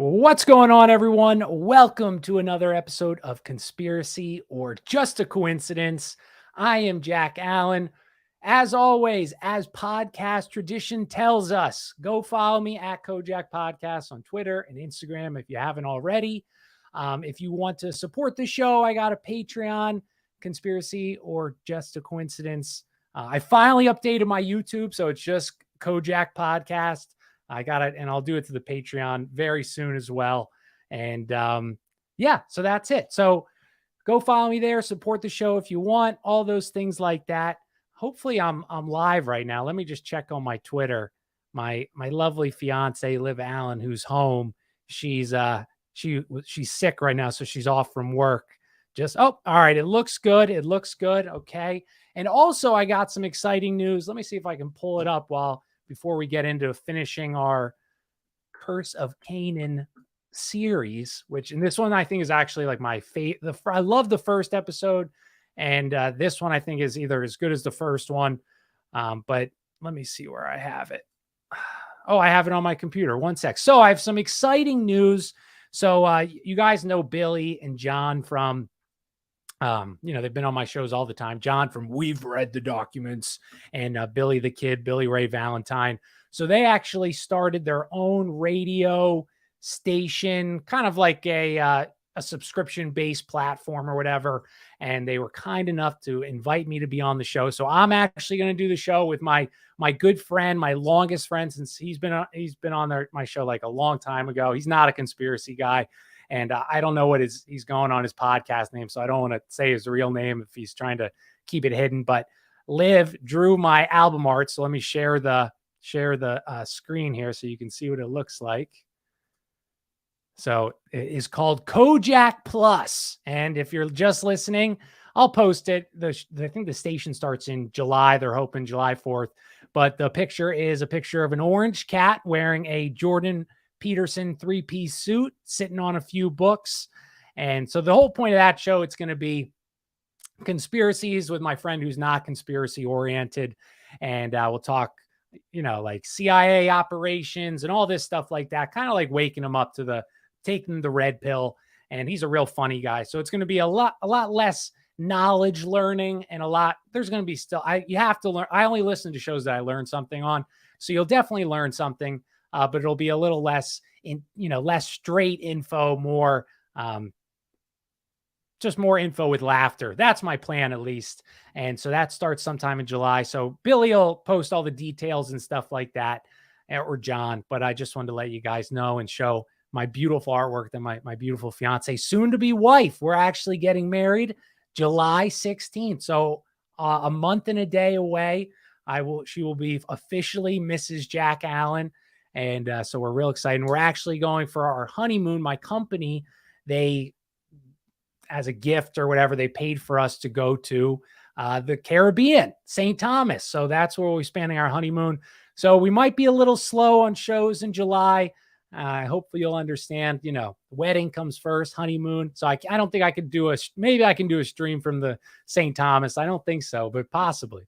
What's going on, everyone? Welcome to another episode of Conspiracy or Just a Coincidence. I am Jack Allen. As always, as podcast tradition tells us, go follow me at Kojak Podcast on Twitter and Instagram if you haven't already. If you want to support the show, I got a Patreon, Conspiracy or Just a Coincidence. I finally updated my YouTube, so it's just Kojak Podcast. I got it, and I'll do it to the Patreon very soon as well. And yeah, so that's it. So go follow me there, support the show if you want, all those things like that. Hopefully I'm live right now. Let me just check on my Twitter. My lovely fiance, Liv Allen, who's home. She's sick right now, so she's off from work. All right. It looks good. It looks good. Okay. And also I got some exciting news. Let me see if I can pull it up before we get into finishing our Curse of Canaan series, which in this one I think is actually like my favorite. I love the first episode, and this one I think is either as good as the first one. But let me see where I have it. Oh, I have it on my computer. One sec. So I have some exciting news. So you guys know Billy and John from they've been on my shows all the time. John from We've Read the Documents, and Billy the Kid, Billy Ray Valentine. So they actually started their own radio station, kind of like a subscription-based platform or whatever. And they were kind enough to invite me to be on the show. So I'm actually going to do the show with my good friend, my longest friend, since he's been on my show like a long time ago. He's not a conspiracy guy. And I don't know what he's going on his podcast name, so I don't want to say his real name if he's trying to keep it hidden. But Liv drew my album art, so let me share the screen here so you can see what it looks like. So it is called Kojak Plus, and if you're just listening, I'll post it. I think the station starts in July. They're hoping July 4th, but the picture is a picture of an orange cat wearing a Jordan Peterson 3-piece suit, sitting on a few books. And so the whole point of that show, it's going to be conspiracies with my friend who's not conspiracy oriented. And we'll talk, like CIA operations and all this stuff like that, kind of like waking him up to taking the red pill. And he's a real funny guy. So it's going to be a lot less knowledge learning, and there's going to be you have to learn. I only listen to shows that I learn something on. So you'll definitely learn something. But it'll be a little less less straight info, more just more info with laughter. That's my plan, at least. And so that starts sometime in July. So Billy will post all the details and stuff like that, or John. But I just wanted to let you guys know and show my beautiful artwork that my beautiful fiance, soon to be wife. We're actually getting married July 16th. So a month and a day away. She will be officially Mrs. Jack Allen. And so we're real excited. We're actually going for our honeymoon. My company, as a gift or whatever, they paid for us to go to the Caribbean, St. Thomas. So that's where we're spending our honeymoon. So we might be a little slow on shows in July. Hopefully you'll understand, wedding comes first, honeymoon. So I don't think I could maybe I can do a stream from the St. Thomas. I don't think so, but possibly.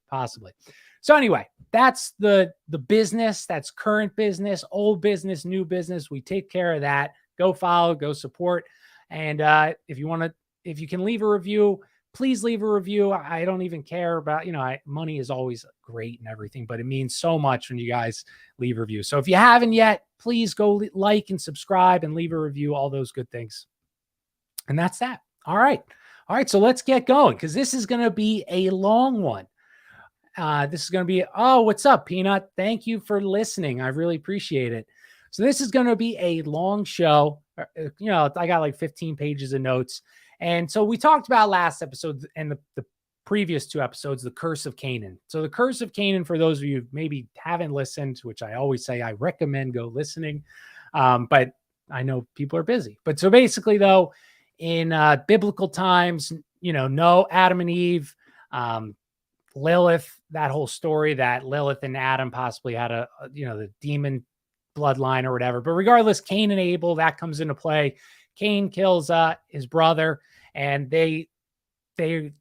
So anyway, that's the business. That's current business, old business, new business. We take care of that. Go follow, go support. And if you can leave a review, please leave a review. I don't even care about, money is always great and everything, but it means so much when you guys leave a review. So if you haven't yet, please go like and subscribe and leave a review, all those good things. And that's that. All right. So let's get going, because this is going to be a long one. This is going to be, what's up, Peanut? Thank you for listening. I really appreciate it. So this is going to be a long show. I got like 15 pages of notes. And so we talked about last episode and the previous two episodes, the Curse of Canaan. So the Curse of Canaan, for those of you who maybe haven't listened, which I always say, I recommend go listening. But I know people are busy. But so basically, though, in biblical times, no Adam and Eve, Lilith, that whole story that Lilith and Adam possibly had the demon bloodline or whatever. But regardless, Cain and Abel, that comes into play. Cain kills his brother, and they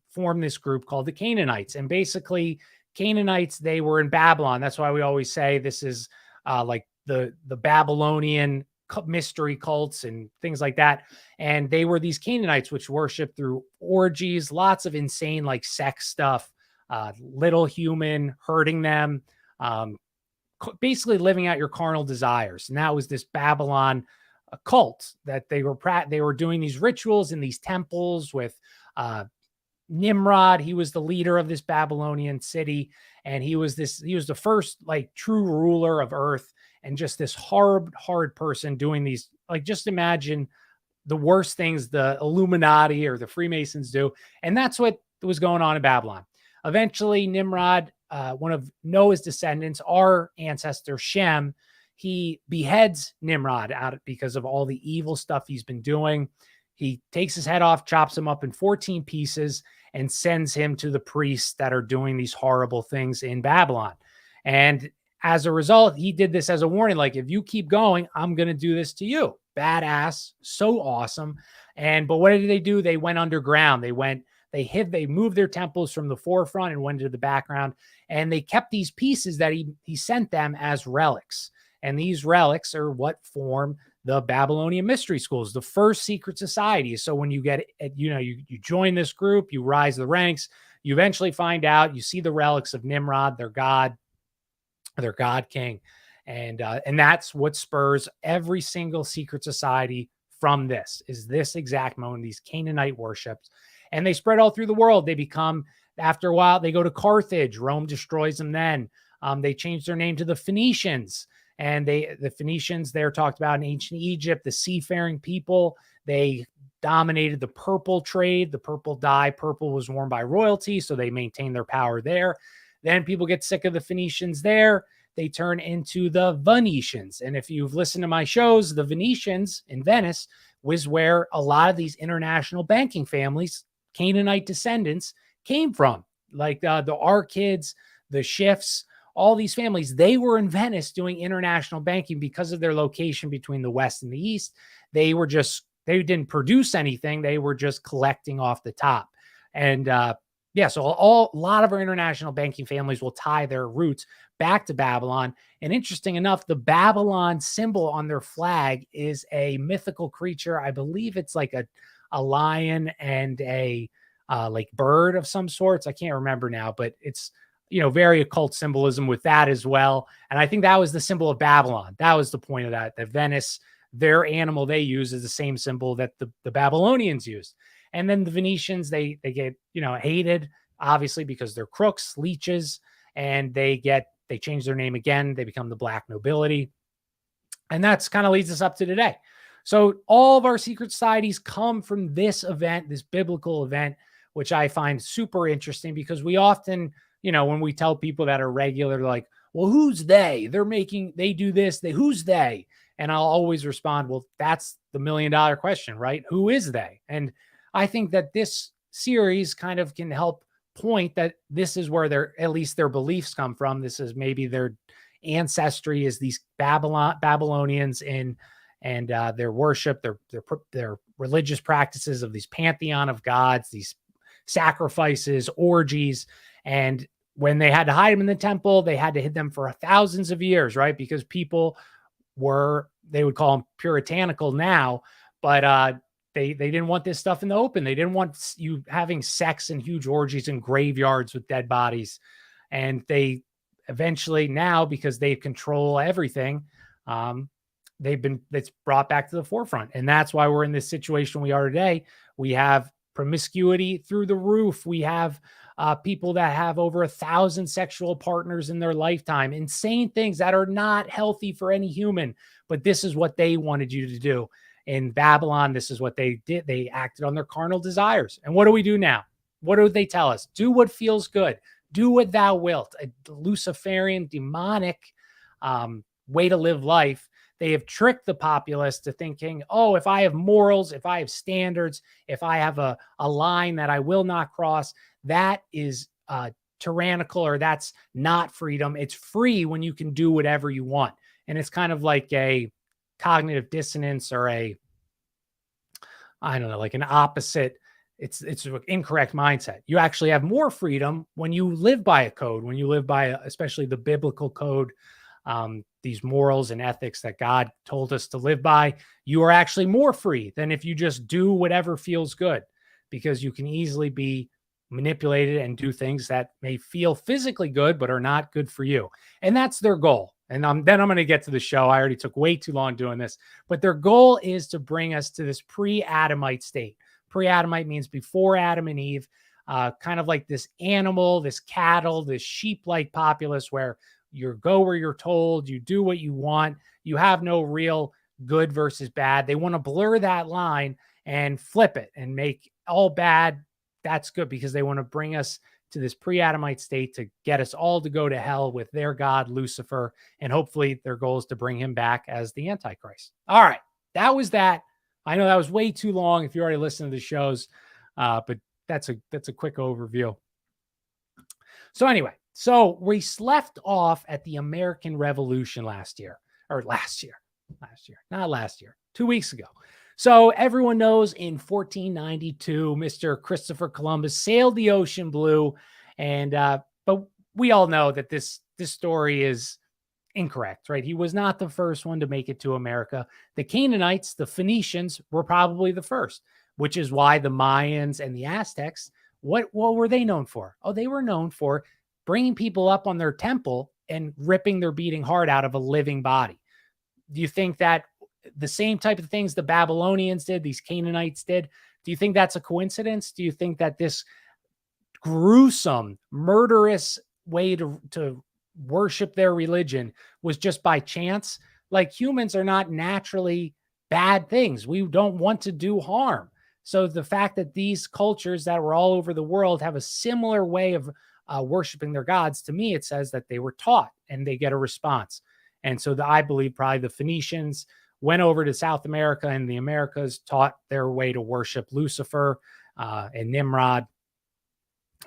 form this group called the Canaanites. And basically, Canaanites, they were in Babylon. That's why we always say this is like the Babylonian mystery cults and things like that. And they were these Canaanites, which worship through orgies, lots of insane like sex stuff, little human, hurting them, basically living out your carnal desires. And that was this Babylon cult that they were doing these rituals in these temples with Nimrod. He was the leader of this Babylonian city, and he was the first like true ruler of earth, and just this hard person doing these, like, just imagine the worst things the Illuminati or the Freemasons do. And that's what was going on in Babylon. Eventually, Nimrod, one of Noah's descendants, our ancestor Shem, he beheads Nimrod out because of all the evil stuff he's been doing. He takes his head off, chops him up in 14 pieces, and sends him to the priests that are doing these horrible things in Babylon. And as a result, he did this as a warning, like, if you keep going, I'm going to do this to you. Badass, so awesome. But what did they do? They went underground. They moved their temples from the forefront and went into the background. And they kept these pieces that he sent them as relics. And these relics are what form the Babylonian mystery schools, the first secret society. So when you get, you join this group, you rise the ranks, you eventually find out, you see the relics of Nimrod, their god king. And that's what spurs every single secret society from this exact moment, these Canaanite worships. And they spread all through the world. They become, after a while, they go to Carthage. Rome destroys them then. They change their name to the Phoenicians. And the Phoenicians, they're talked about in ancient Egypt, the seafaring people. They dominated the purple trade, the purple dye. Purple was worn by royalty, so they maintained their power there. Then people get sick of the Phoenicians there. They turn into the Venetians. And if you've listened to my shows, the Venetians in Venice was where a lot of these international banking families, Canaanite descendants, came from. Like the Arkids, the Schiffs, all these families, they were in Venice doing international banking because of their location between the West and the East. They didn't produce anything. They were just collecting off the top. And so a lot of our international banking families will tie their roots back to Babylon. And interesting enough, the Babylon symbol on their flag is a mythical creature. I believe it's like a lion and a like bird of some sorts. I can't remember now, but it's, very occult symbolism with that as well. And I think that was the symbol of Babylon. That was the point of that Venice, their animal they use is the same symbol that the Babylonians used. And then the Venetians, they get, hated, obviously, because they're crooks, leeches, and they change their name again. They become the Black nobility. And that's kind of leads us up to today. So all of our secret societies come from this event, this biblical event, which I find super interesting, because we often, when we tell people that are regular, like, well, who's they? They do this, who's they? And I'll always respond, well, that's the $1 million question, right? Who is they? And I think that this series kind of can help point that this is where at least their beliefs come from. This is maybe their ancestry is these Babylonians and their worship, their religious practices of these pantheon of gods, these sacrifices, orgies. And when they had to hide them in the temple, they had to hide them for thousands of years, right? Because people they would call them puritanical now, but they didn't want this stuff in the open. They didn't want you having sex and huge orgies in graveyards with dead bodies. And they eventually now, because they control everything, it's brought back to the forefront. And that's why we're in this situation we are today. We have promiscuity through the roof. We have people that have over 1,000 sexual partners in their lifetime, insane things that are not healthy for any human. But this is what they wanted you to do. In Babylon, this is what they did. They acted on their carnal desires. And what do we do now? What do they tell us? Do what feels good. Do what thou wilt. A Luciferian, demonic way to live life. They have tricked the populace to thinking, oh, if I have morals, if I have standards, if I have a line that I will not cross, that is tyrannical, or that's not freedom. It's free when you can do whatever you want. And it's kind of like a cognitive dissonance, or like an opposite. It's an incorrect mindset. You actually have more freedom when you live by a code, when you live by especially the biblical code. these morals and ethics that God told us to live by, you are actually more free than if you just do whatever feels good, because you can easily be manipulated and do things that may feel physically good, but are not good for you. And that's their goal. And then I'm going to get to the show. I already took way too long doing this, but their goal is to bring us to this pre-Adamite state. Pre-Adamite means before Adam and Eve, kind of like this animal, this cattle, this sheep-like populace where you go where you're told, you do what you want, you have no real good versus bad. They want to blur that line and flip it and make all bad. That's good, because they want to bring us to this pre-Adamite state to get us all to go to hell with their God, Lucifer. And hopefully their goal is to bring him back as the Antichrist. All right. That was that. I know that was way too long if you already listened to the shows, but that's a quick overview. So anyway, so we left off at the American Revolution last year, 2 weeks ago. So everyone knows in 1492, Mr. Christopher Columbus sailed the ocean blue. And, but we all know that this story is incorrect, right? He was not the first one to make it to America. The Canaanites, the Phoenicians, were probably the first, which is why the Mayans and the Aztecs, what were they known for? Oh, they were known for bringing people up on their temple and ripping their beating heart out of a living body. Do you think that the same type of things the Babylonians did, these Canaanites did, do you think that's a coincidence? Do you think that this gruesome, murderous way to worship their religion was just by chance? Like, humans are not naturally bad things. We don't want to do harm. So the fact that these cultures that were all over the world have a similar way of worshiping their gods, to me, it says that they were taught and they get a response. And so I believe probably the Phoenicians went over to South America, and the Americas taught their way to worship Lucifer and Nimrod.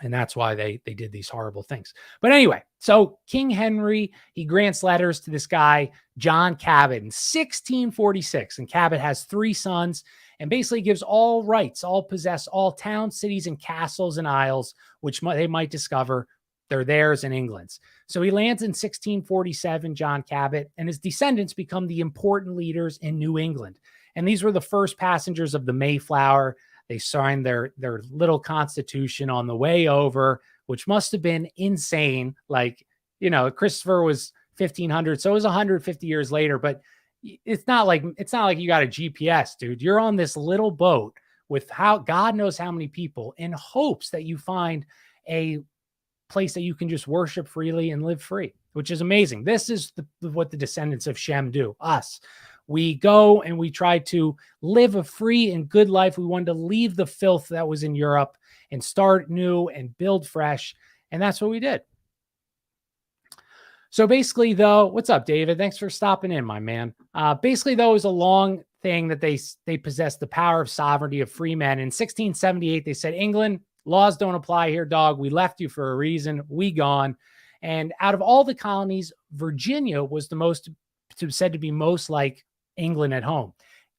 And that's why they did these horrible things. But anyway, so King Henry, he grants letters to this guy, John Cabot, in 1646. And Cabot has 3 sons and basically gives all rights, all possess all towns, cities, and castles and isles, which they might discover they're theirs and England's. So he lands in 1647, John Cabot, and his descendants become the important leaders in New England. And these were the first passengers of the Mayflower. They signed their little constitution on the way over, which must have been insane. Like, you know, Christopher was 1500, so it was 150 years later, but it's not like you got a GPS, dude. You're on this little boat with God knows how many people, in hopes that you find a place that you can just worship freely and live free, which is amazing. This is what the descendants of Shem do, us. We go and we try to live a free and good life. We wanted to leave the filth that was in Europe and start new and build fresh. And that's what we did. So basically, though, what's up, David? Thanks for stopping in, my man. Basically, though, it was a long thing that they possessed the power of sovereignty of free men. In 1678, they said, England, laws don't apply here, dog. We left you for a reason. We gone. And out of all the colonies, Virginia was the most said to be most like England at home.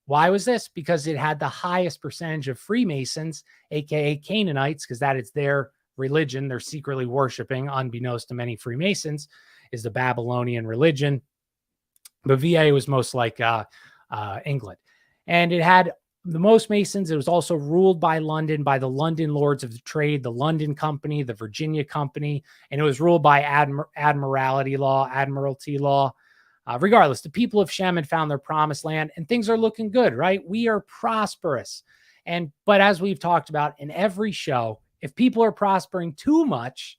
Why was this? Because it had the highest percentage of Freemasons, aka Canaanites, because that is their religion. They're secretly worshiping, unbeknownst to many Freemasons, is the Babylonian religion. But VA was most like England. And it had the most Masons. It was also ruled by London, by the London Lords of the Trade, the London Company, the Virginia Company, and it was ruled by admiralty law. Regardless, the people of Shem had found their promised land, and things are looking good, right? We are prosperous. But as we've talked about in every show, if people are prospering too much,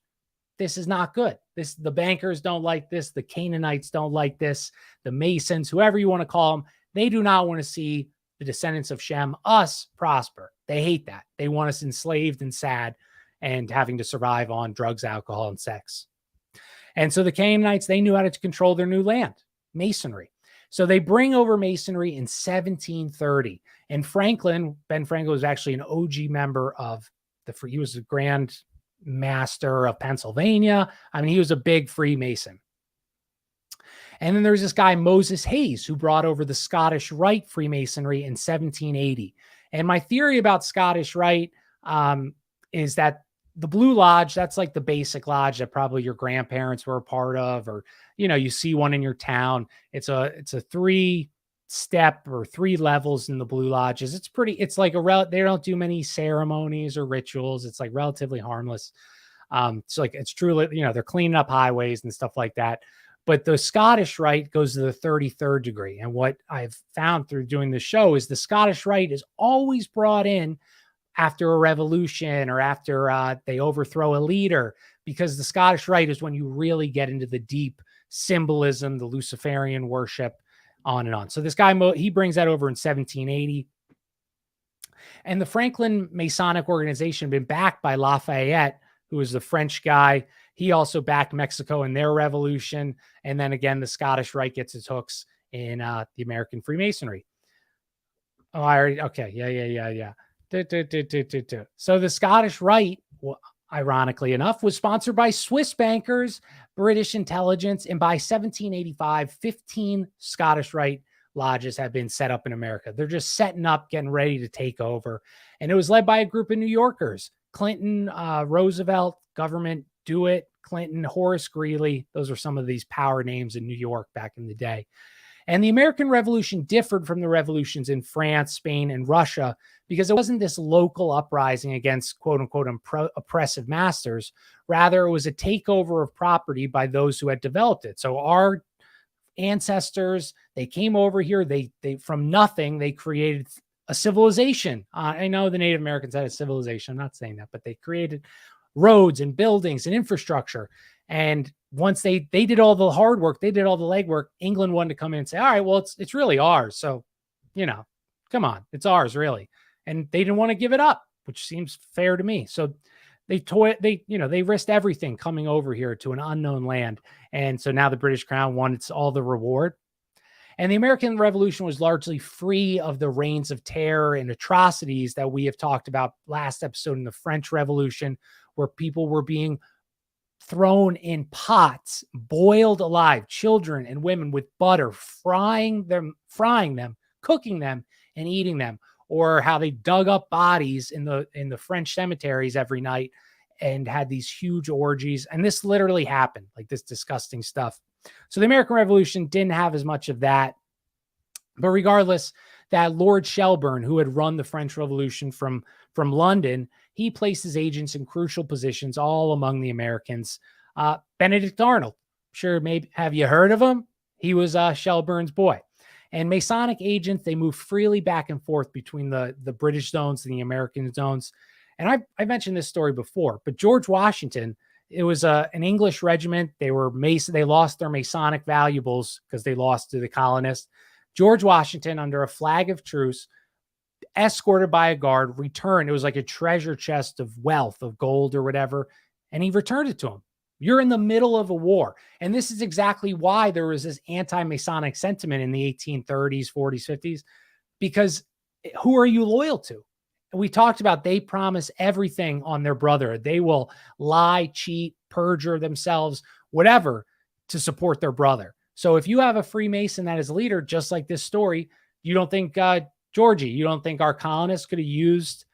this is not good. The bankers don't like this. The Canaanites don't like this. The Masons, whoever you want to call them, they do not want to see the descendants of Shem, us, prosper. They hate that. They want us enslaved and sad and having to survive on drugs, alcohol, and sex. And so the Canaanites, they knew how to control their new land, masonry. So they bring over masonry in 1730. And Ben Franklin was actually an OG member of he was the Grand Master of Pennsylvania. I mean, he was a big Freemason. And then there's this guy, Moses Hayes, who brought over the Scottish Rite Freemasonry in 1780. And my theory about Scottish Rite is that the Blue Lodge, that's like the basic lodge that probably your grandparents were a part of, or, you see one in your town. It's a 3-step or 3 levels in the Blue Lodges. It's like they don't do many ceremonies or rituals. It's like relatively harmless. So like it's truly, they're cleaning up highways and stuff like that. But the Scottish Rite goes to the 33rd degree. And what I've found through doing the show is the Scottish Rite is always brought in after a revolution or after they overthrow a leader, because the Scottish Rite is when you really get into the deep symbolism, the Luciferian worship, on and on. So this guy, he brings that over in 1780. And the Franklin Masonic organization had been backed by Lafayette, who was the French guy. He also backed Mexico in their revolution. And then again, the Scottish Rite gets its hooks in the American Freemasonry. Oh, okay. Yeah. So the Scottish Rite, ironically enough, was sponsored by Swiss bankers, British intelligence, and by 1785, 15 Scottish Rite lodges have been set up in America. They're just setting up, getting ready to take over. And it was led by a group of New Yorkers: Clinton, Roosevelt, government, Dewitt, Clinton, Horace Greeley. Those are some of these power names in New York back in the day. And the American Revolution differed from the revolutions in France, Spain, and Russia because it wasn't this local uprising against quote unquote oppressive masters. Rather, it was a takeover of property by those who had developed it. So our ancestors, they came over here, they from nothing, they created a civilization. I know the Native Americans had a civilization. I'm not saying that, but they created roads and buildings and infrastructure. And once they did all the hard work, they did all the legwork, England wanted to come in and say, all right, well, it's really ours. So, come on, it's ours, really. And they didn't want to give it up, which seems fair to me. So they risked everything coming over here to an unknown land. And so now the British Crown wants all the reward. And the American Revolution was largely free of the reigns of terror and atrocities that we have talked about last episode in the French Revolution, where people were being thrown in pots, boiled alive, children and women with butter, frying them, cooking them, and eating them. Or how they dug up bodies in the French cemeteries every night and had these huge orgies. And this literally happened, like this disgusting stuff. So the American Revolution didn't have as much of that. But regardless, that Lord Shelburne, who had run the French Revolution from London, he placed his agents in crucial positions all among the Americans. Benedict Arnold, sure, maybe have you heard of him? He was Shelburne's boy. And Masonic agents, they moved freely back and forth between the British zones and the American zones. And I mentioned this story before, but George Washington, it was an English regiment. They lost their Masonic valuables because they lost to the colonists. George Washington, under a flag of truce, escorted by a guard, returned. It was like a treasure chest of wealth, of gold or whatever, and he returned it to him. You're in the middle of a war. And this is exactly why there was this anti-Masonic sentiment in the 1830s, 40s, 50s, because who are you loyal to? We talked about they promise everything on their brother. They will lie, cheat, perjure themselves, whatever, to support their brother. So if you have a Freemason that is a leader, just like this story, you don't think, Georgie, you don't think our colonists could have used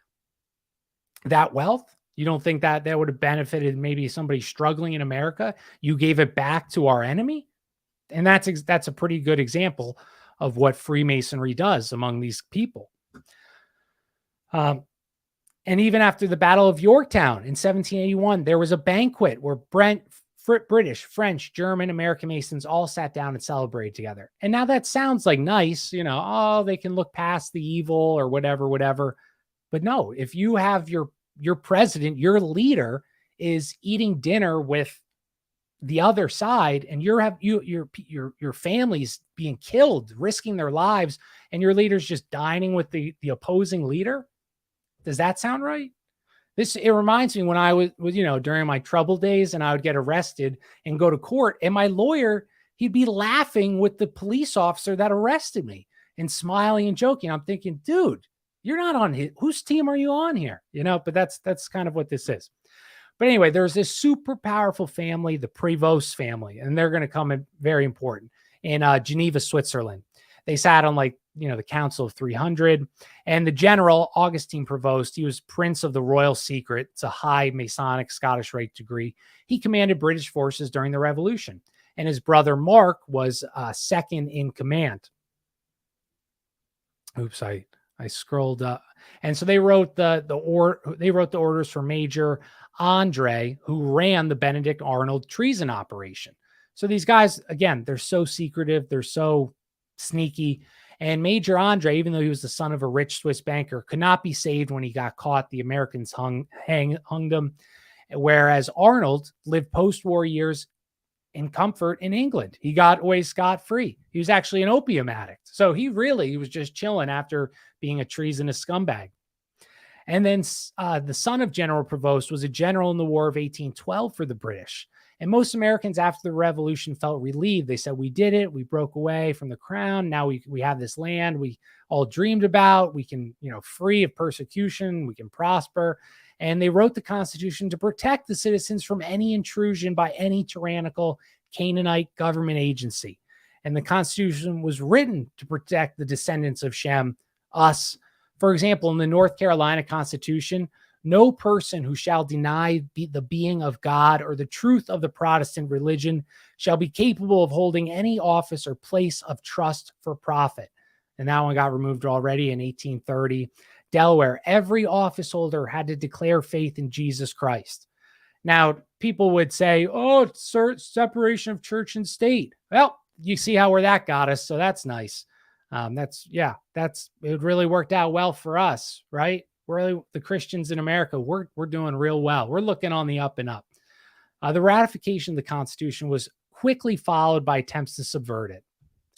that wealth? You don't think that would have benefited maybe somebody struggling in America? You gave it back to our enemy? And that's a pretty good example of what Freemasonry does among these people. And even after the Battle of Yorktown in 1781, there was a banquet where British, French, German, American Masons all sat down and celebrated together. And now that sounds like nice, they can look past the evil or whatever. But no, if you have your president, your leader is eating dinner with the other side, and your family's being killed, risking their lives, and your leader's just dining with the opposing leader. Does that sound right? It reminds me when I was during my trouble days, and I would get arrested and go to court, and my lawyer, he'd be laughing with the police officer that arrested me and smiling and joking. I'm thinking, dude, you're not on whose team are you on here? But that's kind of what this is. But anyway, there's this super powerful family, the Prevost family, and they're going to come in very important in Geneva, Switzerland. They sat on like the Council of 300. And the general, Augustine Prevost, he was Prince of the Royal Secret. It's a high Masonic Scottish Rite degree. He commanded British forces during the Revolution. And his brother Mark was second in command. Oops, I scrolled up. And so they wrote the orders for Major Andre, who ran the Benedict Arnold treason operation. So these guys, again, they're so secretive, they're so sneaky. And Major Andre, even though he was the son of a rich Swiss banker, could not be saved when he got caught. The Americans hung him. Whereas Arnold lived post-war years in comfort in England. He got away scot-free. He was actually an opium addict. So he was just chilling after being a treasonous scumbag. And then the son of General Prevost was a general in the War of 1812 for the British. And most Americans after the Revolution felt relieved. They said, we did it. We broke away from the crown. Now we have this land we all dreamed about. We can, free of persecution. We can prosper. And they wrote the Constitution to protect the citizens from any intrusion by any tyrannical Canaanite government agency. And the Constitution was written to protect the descendants of Shem, us. For example, in the North Carolina Constitution, no person who shall deny the being of God or the truth of the Protestant religion shall be capable of holding any office or place of trust for profit. And that one got removed already in 1830. Delaware, every office holder had to declare faith in Jesus Christ. Now, people would say, oh, it's separation of church and state. Well, you see where that got us. So that's nice. It really worked out well for us, right? Really, the Christians in America, we're doing real well. We're looking on the up and up. The ratification of the Constitution was quickly followed by attempts to subvert it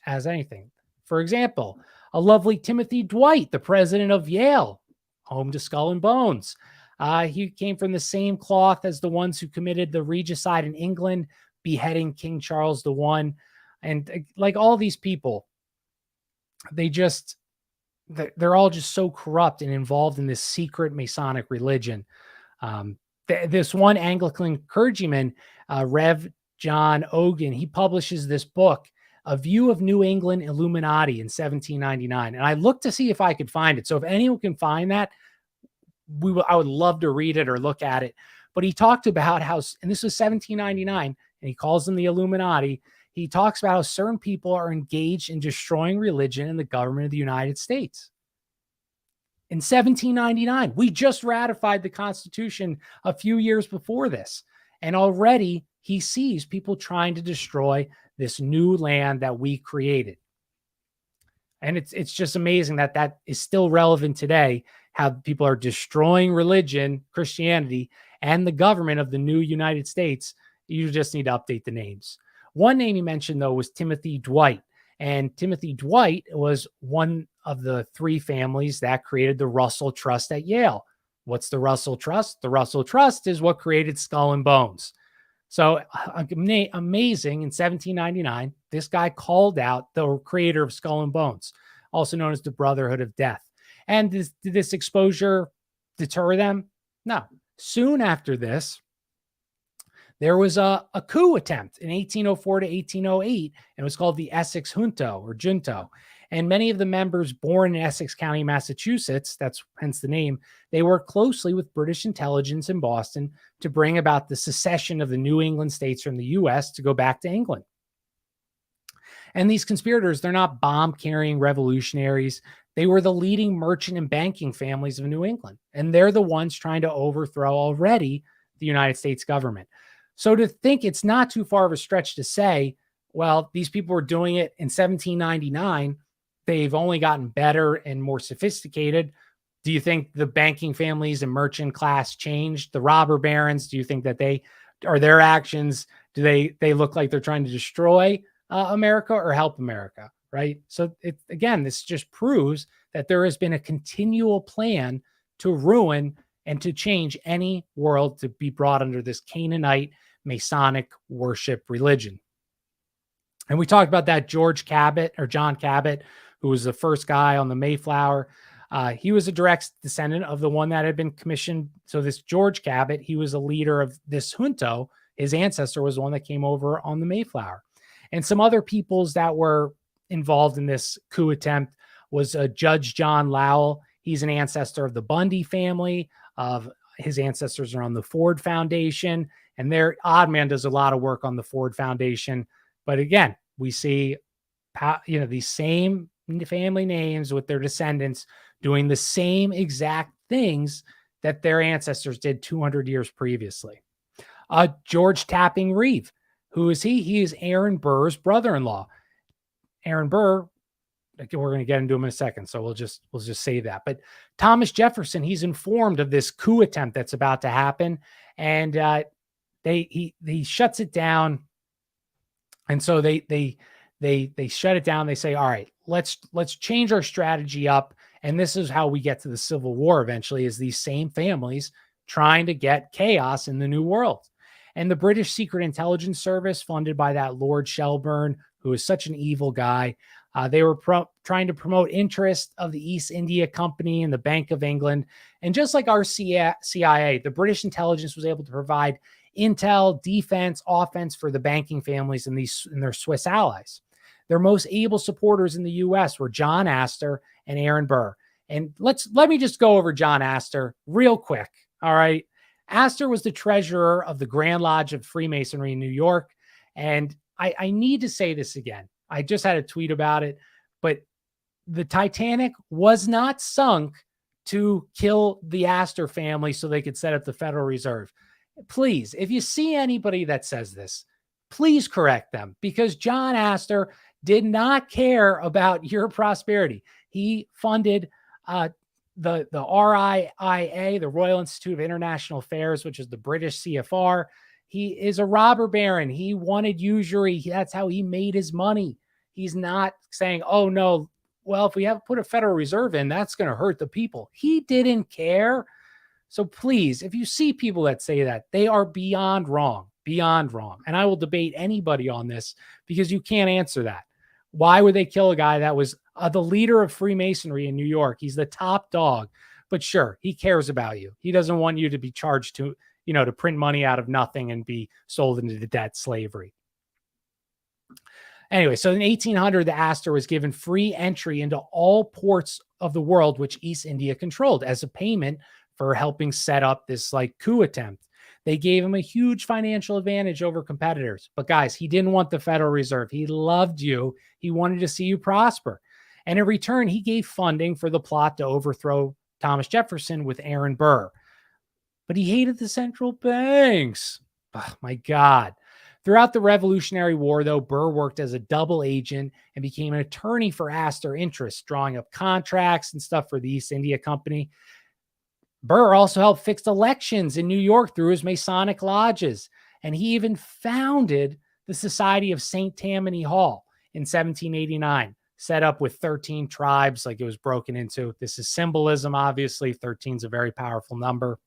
as anything. For example, a lovely Timothy Dwight, the president of Yale, home to Skull and Bones. He came from the same cloth as the ones who committed the regicide in England, beheading King Charles I. And like all these people, they're all just so corrupt and involved in this secret Masonic religion. This one Anglican clergyman, Rev. John Ogan, he publishes this book, A View of New England Illuminati, in 1799. And I looked to see if I could find it. So if anyone can find that, I would love to read it or look at it. But he talked about how, and this was 1799, and he calls them the Illuminati. He talks about how certain people are engaged in destroying religion and the government of the United States. In 1799, we just ratified the Constitution a few years before this. And already he sees people trying to destroy this new land that we created. And it's just amazing that is still relevant today, how people are destroying religion, Christianity, and the government of the new United States. You just need to update the names. One name he mentioned, though, was Timothy Dwight. And Timothy Dwight was one of the three families that created the Russell Trust at Yale. What's the Russell Trust? The Russell Trust is what created Skull and Bones. So amazing, in 1799, this guy called out the creator of Skull and Bones, also known as the Brotherhood of Death. And did this exposure deter them? No. Soon after this, there was a coup attempt in 1804 to 1808, and it was called the Essex Junto. And many of the members born in Essex County, Massachusetts, that's hence the name, they worked closely with British intelligence in Boston to bring about the secession of the New England states from the U.S. to go back to England. And these conspirators, they're not bomb-carrying revolutionaries. They were the leading merchant and banking families of New England. And they're the ones trying to overthrow already the United States government. So to think it's not too far of a stretch to say, well, these people were doing it in 1799. They've only gotten better and more sophisticated. Do you think the banking families and merchant class changed? The robber barons, do you think that their actions, do they look like they're trying to destroy America or help America, right? So this just proves that there has been a continual plan to ruin and to change any world to be brought under this Canaanite Masonic worship religion. And we talked about that John Cabot, who was the first guy on the Mayflower. He was a direct descendant of the one that had been commissioned. So this George Cabot, he was a leader of this junto. His ancestor was the one that came over on the Mayflower. And some other peoples that were involved in this coup attempt was Judge John Lowell. He's an ancestor of the Bundy family. Of his ancestors are on the Ford Foundation, and their Oddman does a lot of work on the Ford Foundation. But again, we see, these same family names with their descendants doing the same exact things that their ancestors did 200 years previously. George Tapping Reeve. Who is he? He is Aaron Burr's brother-in-law. Aaron Burr, we're going to get into him in a second, so we'll just say that. But Thomas Jefferson, he's informed of this coup attempt that's about to happen, and he shuts it down. And so they shut it down. They say, all right, let's change our strategy up. And this is how we get to the Civil War eventually, is these same families trying to get chaos in the New World. And the British Secret Intelligence Service, funded by that Lord Shelburne, who is such an evil guy, they were trying to promote interest of the East India Company and the Bank of England. And just like our CIA, the British intelligence was able to provide intel, defense, offense for the banking families and their Swiss allies. Their most able supporters in the U.S. were John Astor and Aaron Burr. And let me just go over John Astor real quick. All right. Astor was the treasurer of the Grand Lodge of Freemasonry in New York. And I need to say this again. I just had a tweet about it, but the Titanic was not sunk to kill the Astor family so they could set up the Federal Reserve. Please, if you see anybody that says this, please correct them, because John Astor did not care about your prosperity. He funded the RIIA, the Royal Institute of International Affairs, which is the British CFR. He is a robber baron. He wanted usury. That's how he made his money. He's not saying, oh, no, well, if we have put a Federal Reserve in, that's going to hurt the people. He didn't care. So please, if you see people that say that, they are beyond wrong. And I will debate anybody on this, because you can't answer that. Why would they kill a guy that was the leader of Freemasonry in New York? He's the top dog. But sure, he cares about you. He doesn't want you to be charged to print money out of nothing and be sold into the debt slavery. Anyway, so in 1800, the Astor was given free entry into all ports of the world which East India controlled as a payment for helping set up this coup attempt. They gave him a huge financial advantage over competitors. But guys, he didn't want the Federal Reserve. He loved you. He wanted to see you prosper. And in return, he gave funding for the plot to overthrow Thomas Jefferson with Aaron Burr. But he hated the central banks. Oh, my God. Throughout the Revolutionary War, though, Burr worked as a double agent and became an attorney for Astor interests, drawing up contracts and stuff for the East India Company. Burr also helped fix elections in New York through his Masonic lodges, and he even founded the Society of St. Tammany Hall in 1789, set up with 13 tribes, like it was broken into. This is symbolism, obviously. 13 is a very powerful number.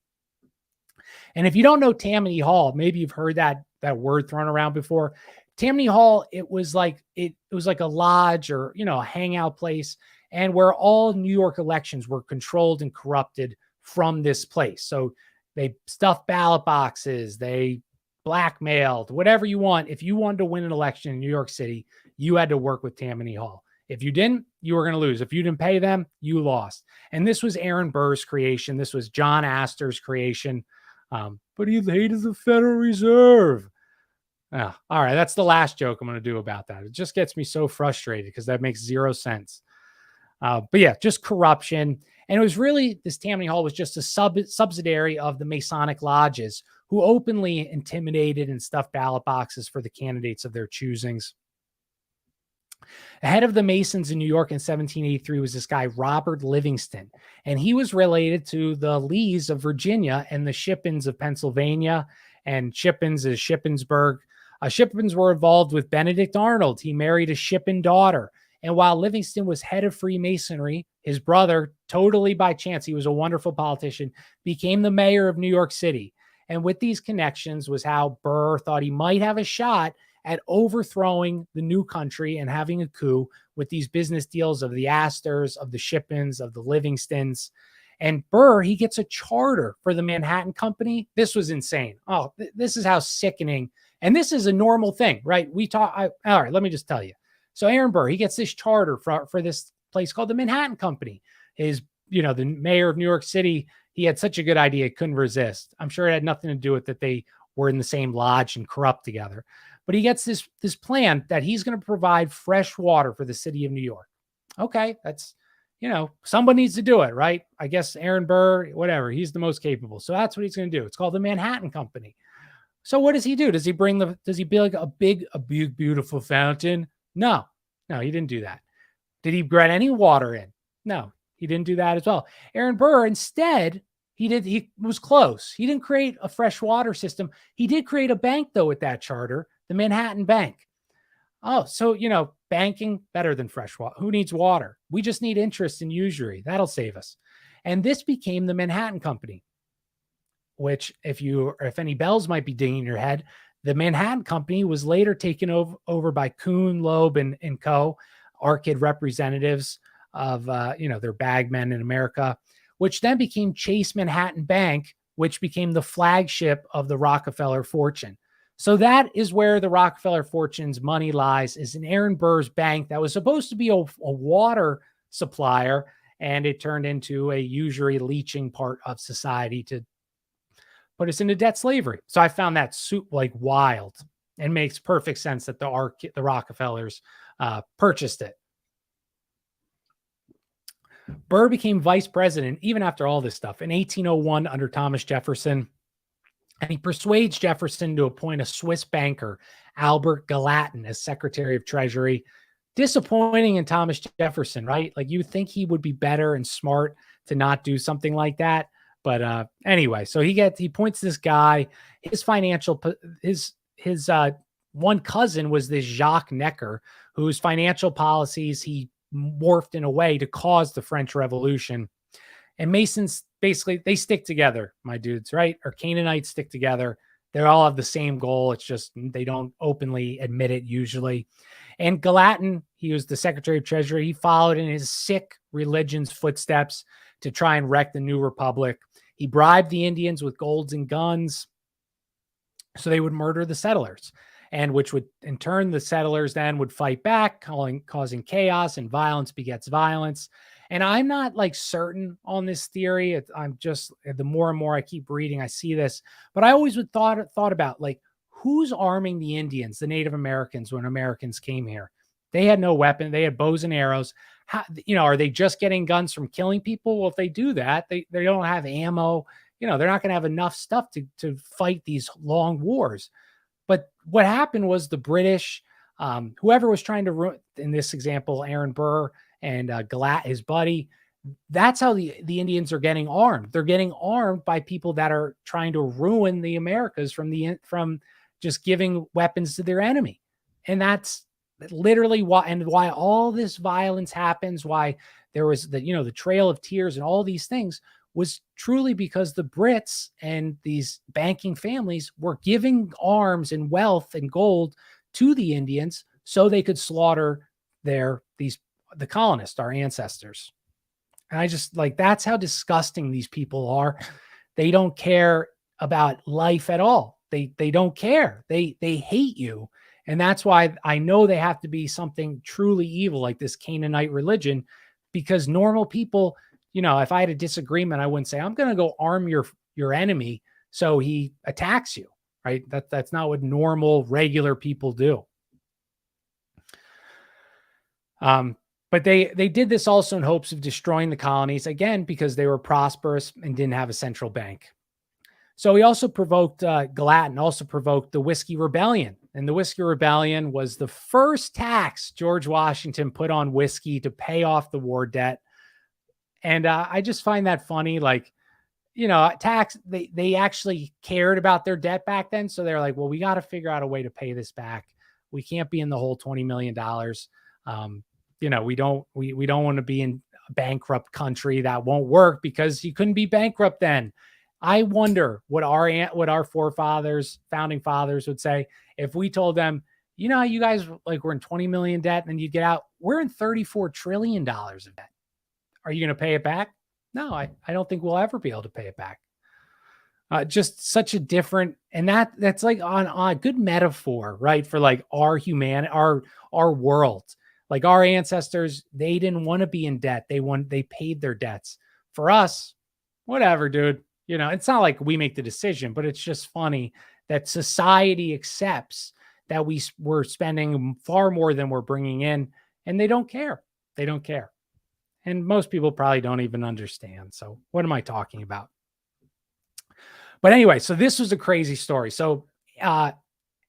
And if you don't know Tammany Hall, maybe you've heard that word thrown around before. Tammany Hall, it was like a lodge or a hangout place, and where all New York elections were controlled and corrupted from this place. So they stuffed ballot boxes, they blackmailed, whatever you want. If you wanted to win an election in New York City, you had to work with Tammany Hall. If you didn't, you were going to lose. If you didn't pay them, you lost. And this was Aaron Burr's creation. This was John Astor's creation. But he hated the Federal Reserve. All right, that's the last joke I'm going to do about that. It just gets me so frustrated because that makes zero sense. But yeah, just corruption. And it was really, this Tammany Hall was just a subsidiary of the Masonic lodges, who openly intimidated and stuffed ballot boxes for the candidates of their choosings. Ahead of the Masons in New York in 1783 was this guy, Robert Livingston. And he was related to the Lees of Virginia and the Shippens of Pennsylvania. And Shippens is Shippensburg. Shippens were involved with Benedict Arnold. He married a Shippen daughter. And while Livingston was head of Freemasonry, his brother, totally by chance, he was a wonderful politician, became the mayor of New York City. And with these connections was how Burr thought he might have a shot at overthrowing the new country and having a coup with these business deals of the Astors, of the Shippens, of the Livingstons. And Burr, he gets a charter for the Manhattan Company. This was insane. Oh, this is how sickening. And this is a normal thing, right? All right, let me just tell you. So Aaron Burr, he gets this charter for this place called the Manhattan Company. The mayor of New York City, he had such a good idea, couldn't resist. I'm sure it had nothing to do with that they were in the same lodge and corrupt together. But he gets this plan that he's going to provide fresh water for the city of New York. Okay, that's, somebody needs to do it, right? I guess Aaron Burr, whatever, he's the most capable. So that's what he's going to do. It's called the Manhattan Company. So what does he do? Does he build a big, beautiful fountain? No, he didn't do that. Did he get any water in? No, he didn't do that as well. Aaron Burr, instead, he was close. He didn't create a fresh water system. He did create a bank, though, with that charter, the Manhattan Bank. Oh, so, banking better than fresh water. Who needs water? We just need interest and usury. That'll save us. And this became the Manhattan Company, which if any bells might be dinging in your head, the Manhattan Company was later taken over by Kuhn, Loeb, and Co., Orchid representatives of, their bagmen in America, which then became Chase Manhattan Bank, which became the flagship of the Rockefeller fortune. So that is where the Rockefeller fortune's money lies, is in Aaron Burr's bank that was supposed to be a water supplier, and it turned into a usury leeching part of society to put us into debt slavery. So I found that wild, and makes perfect sense that the Rockefellers purchased it. Burr became vice president even after all this stuff in 1801 under Thomas Jefferson. And he persuades Jefferson to appoint a Swiss banker, Albert Gallatin, as Secretary of Treasury. Disappointing in Thomas Jefferson, right? Like, you think he would be better and smart to not do something like that. But anyway, so he points this guy. His one cousin was this Jacques Necker, whose financial policies he morphed in a way to cause the French Revolution. And Masons, basically, they stick together, my dudes, right? Or Canaanites stick together. They all have the same goal. It's just they don't openly admit it usually. And Gallatin, he was the Secretary of Treasury. He followed in his Sikh religion's footsteps to try and wreck the new republic. He bribed the Indians with golds and guns so they would murder the settlers, and which would, in turn, the settlers then would fight back, causing chaos, and violence begets violence. And I'm not certain on this theory. I'm just, the more and more I keep reading, I see this. But I always thought about who's arming the Indians, the Native Americans, when Americans came here. They had no weapon. They had bows and arrows. How, are they just getting guns from killing people? Well, if they do that, they don't have ammo. They're not going to have enough stuff to fight these long wars. But what happened was the British, whoever was trying to in this example, Aaron Burr and Gallatin, his buddy, that's how the Indians are getting armed. They're getting armed by people that are trying to ruin the Americas from just giving weapons to their enemy. And that's literally why all this violence happens, why there was the Trail of Tears and all these things, was truly because the Brits and these banking families were giving arms and wealth and gold to the Indians so they could slaughter the colonists, our ancestors. And I just that's how disgusting these people are. They don't care about life at all. They don't care. They hate you. And that's why I know they have to be something truly evil, like this Canaanite religion, because normal people, if I had a disagreement, I wouldn't say, I'm going to go arm your enemy so he attacks you, right? That's not what normal, regular people do. But they did this also in hopes of destroying the colonies, again, because they were prosperous and didn't have a central bank. So he also provoked, Gallatin also provoked the Whiskey Rebellion. And the Whiskey Rebellion was the first tax George Washington put on whiskey to pay off the war debt. And I just find that funny. They actually cared about their debt back then. So they're like, well, we got to figure out a way to pay this back. We can't be in the whole $20 million. We don't want to be in a bankrupt country. That won't work because you couldn't be bankrupt then. I wonder what our founding fathers would say if we told them, you guys we're in 20 million debt, and then you get out, we're in $34 trillion of debt. Are you going to pay it back? No, I don't think we'll ever be able to pay it back. Just such a different, and that's on a good metaphor, right? For our world. Like our ancestors, they didn't want to be in debt. They paid their debts. For us, whatever, dude. It's not like we make the decision, but it's just funny that society accepts that we're spending far more than we're bringing in, and they don't care. They don't care. And most people probably don't even understand. So what am I talking about? But anyway, so this was a crazy story. So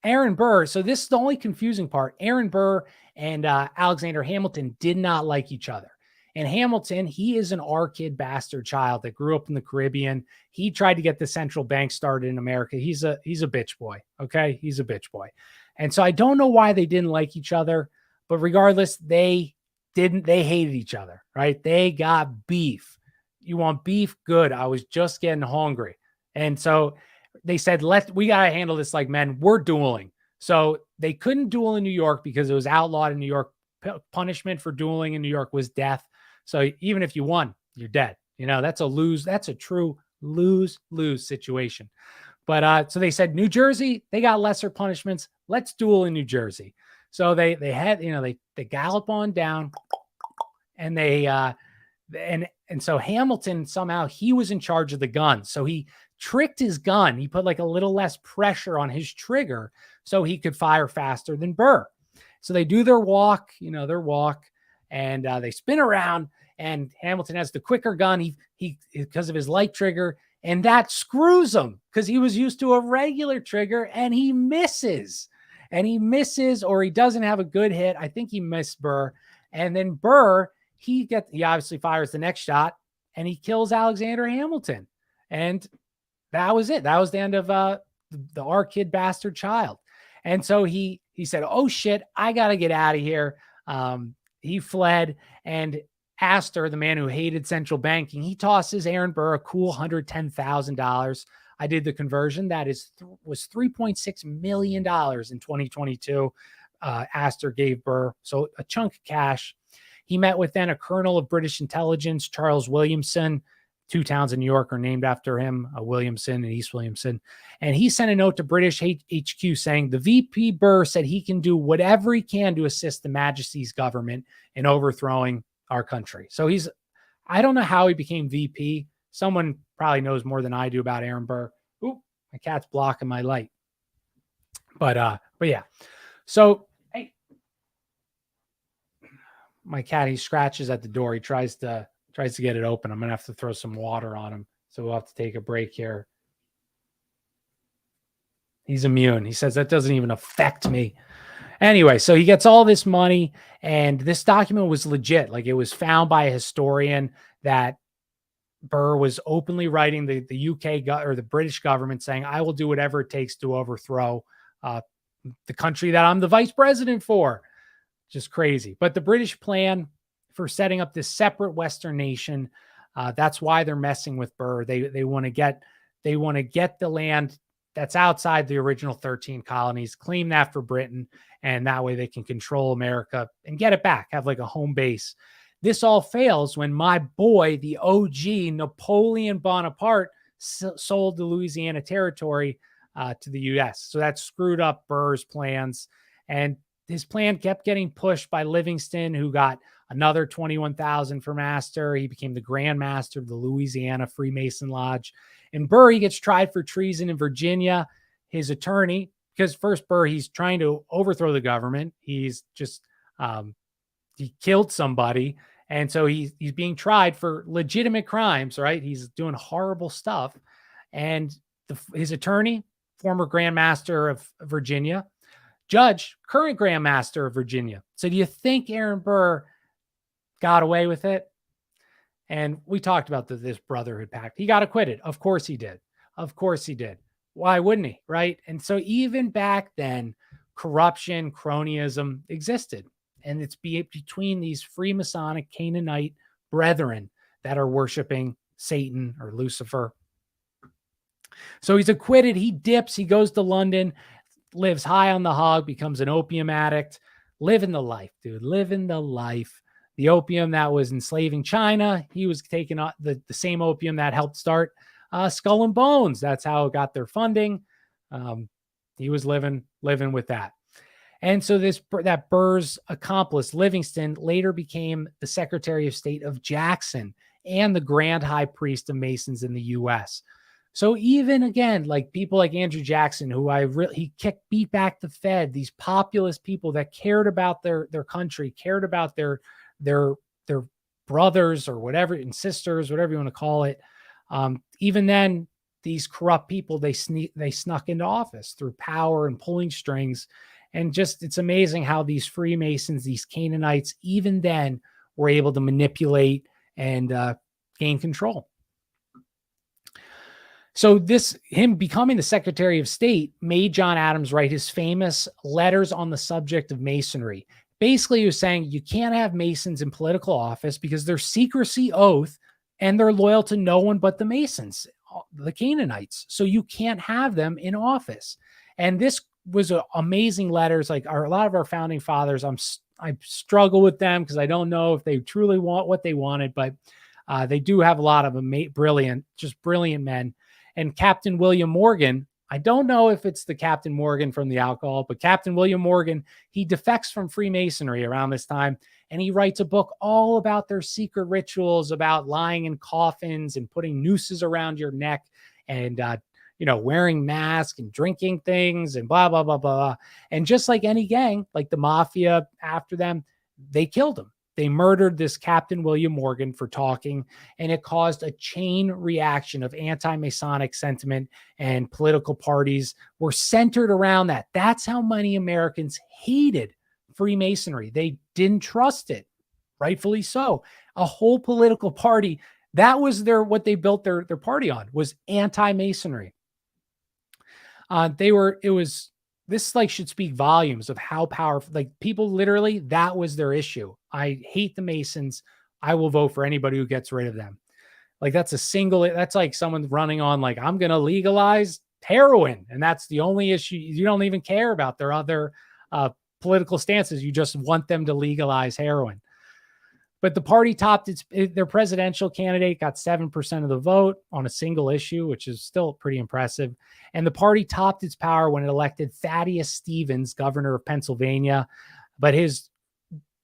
Aaron Burr, so this is the only confusing part. Aaron Burr and Alexander Hamilton did not like each other. And Hamilton, he is an R-kid bastard child that grew up in the Caribbean. He tried to get the central bank started in America. He's a bitch boy. Okay. He's a bitch boy. And so I don't know why they didn't like each other, but regardless, they hated each other, right? They got beef. You want beef? Good. I was just getting hungry. And so they said, we got to handle this like men. We're dueling. So they couldn't duel in New York because it was outlawed in New York. Punishment for dueling in New York was death. So even if you won, you're dead. That's a true lose situation. But so they said, New Jersey, they got lesser punishments. Let's duel in New Jersey. So they had, they gallop on down, and so Hamilton, somehow he was in charge of the gun. So he tricked his gun. He put like a little less pressure on his trigger so he could fire faster than Burr. So they do their walk, and they spin around, and Hamilton has the quicker gun. He because of his light trigger, and that screws him because he was used to a regular trigger, and he misses, or he doesn't have a good hit. I think he missed Burr, and then Burr, he obviously fires the next shot, and he kills Alexander Hamilton, and that was it. That was the end of the R-kid bastard child. And so he said, oh shit, I got to get out of here. He fled, and Astor, the man who hated central banking, he tosses Aaron Burr a cool $110,000. I did the conversion. That was $3.6 million in 2022. Astor gave Burr, so a chunk of cash. He met with then a colonel of British intelligence, Charles Williamson. 2 towns in New York are named after him, Williamson and East Williamson. And he sent a note to British HQ saying, the VP Burr said he can do whatever he can to assist the Majesty's government in overthrowing our country. So I don't know how he became VP. Someone probably knows more than I do about Aaron Burr. Ooh, my cat's blocking my light. But yeah. So, hey, my cat, he scratches at the door. He tries to get it open. I'm going to have to throw some water on him. So we'll have to take a break here. He's immune. He says that doesn't even affect me. Anyway, so he gets all this money, and this document was legit. Like, it was found by a historian that Burr was openly writing the UK or the British government saying, I will do whatever it takes to overthrow the country that I'm the vice president for. Just crazy. But the British plan for setting up this separate Western nation, that's why they're messing with Burr. They want to get the land that's outside the original 13 colonies, claim that for Britain, and that way they can control America and get it back, have like a home base. This all fails when my boy, the OG Napoleon Bonaparte, sold the Louisiana Territory to the U.S. So that screwed up Burr's plans, and his plan kept getting pushed by Livingston, who got another 21,000 from Astor. He became the Grand Master of the Louisiana Freemason Lodge. And Burr, he gets tried for treason in Virginia. His attorney, because first Burr, he's trying to overthrow the government. He's just, he killed somebody. And so he's being tried for legitimate crimes, right? He's doing horrible stuff. And his attorney, former Grand Master of Virginia, judge, current Grand Master of Virginia. So do you think Aaron Burr got away with it? And we talked about this Brotherhood Pact. He got acquitted. Of course he did. Of course he did. Why wouldn't he? Right. And so even back then, corruption, cronyism existed. And it's between these Freemasonic Canaanite brethren that are worshiping Satan or Lucifer. So he's acquitted. He dips. He goes to London, lives high on the hog, becomes an opium addict, living the life, dude, living the life. The opium that was enslaving China, he was taking the same opium that helped start Skull and Bones. That's how it got their funding. He was living with that. And so that Burr's accomplice, Livingston, later became the Secretary of State of Jackson and the Grand High Priest of Masons in the U.S. So even again, like people like Andrew Jackson, who he beat back the Fed, these populist people that cared about their country, cared about their brothers or whatever, and sisters, whatever you want to call it. Even then, these corrupt people, they snuck into office through power and pulling strings. And just, it's amazing how these Freemasons, these Canaanites, even then were able to manipulate and gain control. So him becoming the Secretary of State made John Adams write his famous letters on the subject of Masonry. Basically, he was saying you can't have Masons in political office because they're secrecy oath and they're loyal to no one but the Masons, the Canaanites. So you can't have them in office. And this was amazing letters. Like a lot of our founding fathers, I struggle with them because I don't know if they truly want what they wanted, but they do have a lot of brilliant men. And Captain William Morgan, I don't know if it's the Captain Morgan from the alcohol, but Captain William Morgan, he defects from Freemasonry around this time, and he writes a book all about their secret rituals, about lying in coffins and putting nooses around your neck and, wearing masks and drinking things and blah, blah, blah, blah. And just like any gang, like the mafia after them, they killed him. They murdered this Captain William Morgan for talking, and it caused a chain reaction of anti-Masonic sentiment, and political parties were centered around that. That's how many Americans hated Freemasonry. They didn't trust it, rightfully so. A whole political party, that was what they built their party on, was anti-Masonry. This should speak volumes of how powerful, like people literally, that was their issue. I hate the Masons. I will vote for anybody who gets rid of them. Like that's like someone running on like, I'm going to legalize heroin. And that's the only issue. You don't even care about their other political stances. You just want them to legalize heroin. But the party topped their presidential candidate got 7% of the vote on a single issue, which is still pretty impressive. And the party topped its power when it elected Thaddeus Stevens, governor of Pennsylvania. But his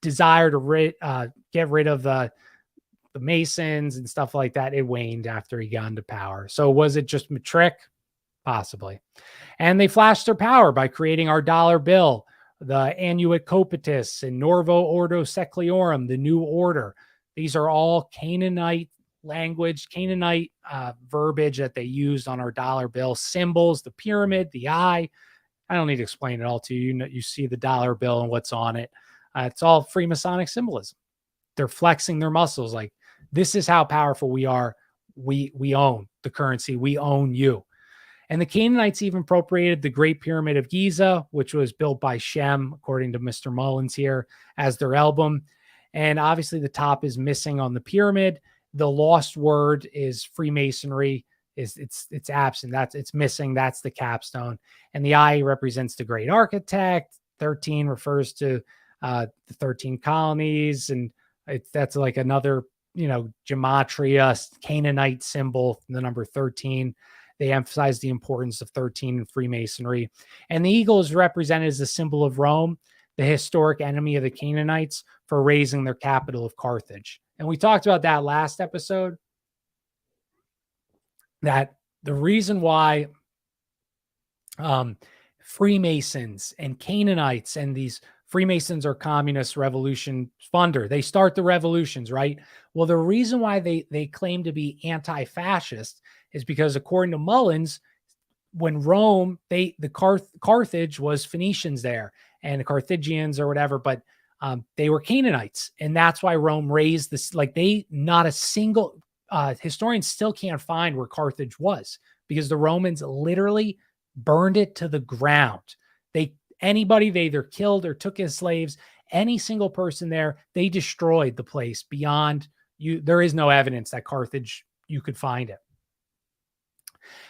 desire to get rid of the Masons and stuff like that, it waned after he got into power. So was it just a trick? Possibly. And they flashed their power by creating our dollar bill, the Annuit Copitis and Norvo Ordo Secliorum, the New Order. These are all Canaanite language, Canaanite verbiage that they used on our dollar bill. Symbols, the pyramid, the eye. I don't need to explain it all to you. You see the dollar bill and what's on it. It's all Freemasonic symbolism. They're flexing their muscles like, this is how powerful we are. We own the currency. We own you. And the Canaanites even appropriated the Great Pyramid of Giza, which was built by Shem, according to Mr. Mullins here, as their emblem. And obviously the top is missing on the pyramid. The lost word is Freemasonry. It's absent. It's missing. That's the capstone. And the eye represents the great architect. 13 refers to the 13 colonies. And that's like another, gematria, Canaanite symbol, the number 13. They emphasize the importance of 13 in Freemasonry. And the eagle is represented as a symbol of Rome, the historic enemy of the Canaanites, for raising their capital of Carthage. And we talked about that last episode, that the reason why Freemasons and Canaanites, and these Freemasons are communist revolution funder. They start the revolutions, right? Well, the reason why they claim to be anti-fascist is because, according to Mullins, when Rome, Carthage was Phoenicians there, and the Carthaginians or whatever, but they were Canaanites. And that's why Rome raised this, not a single, historians still can't find where Carthage was, because the Romans literally burned it to the ground. Anybody they either killed or took as slaves, any single person there, they destroyed the place beyond you. There is no evidence that Carthage, you could find it.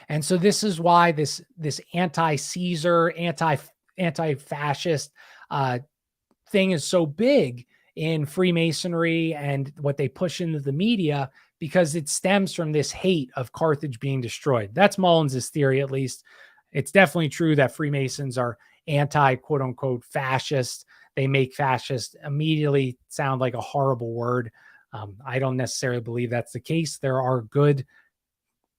And so this is why this anti-Caesar, anti-fascist thing is so big in Freemasonry and what they push into the media, because it stems from this hate of Carthage being destroyed. That's Mullins' theory, at least. It's definitely true that Freemasons are anti quote unquote fascist. They make fascist immediately sound like a horrible word. I don't necessarily believe that's the case. There are good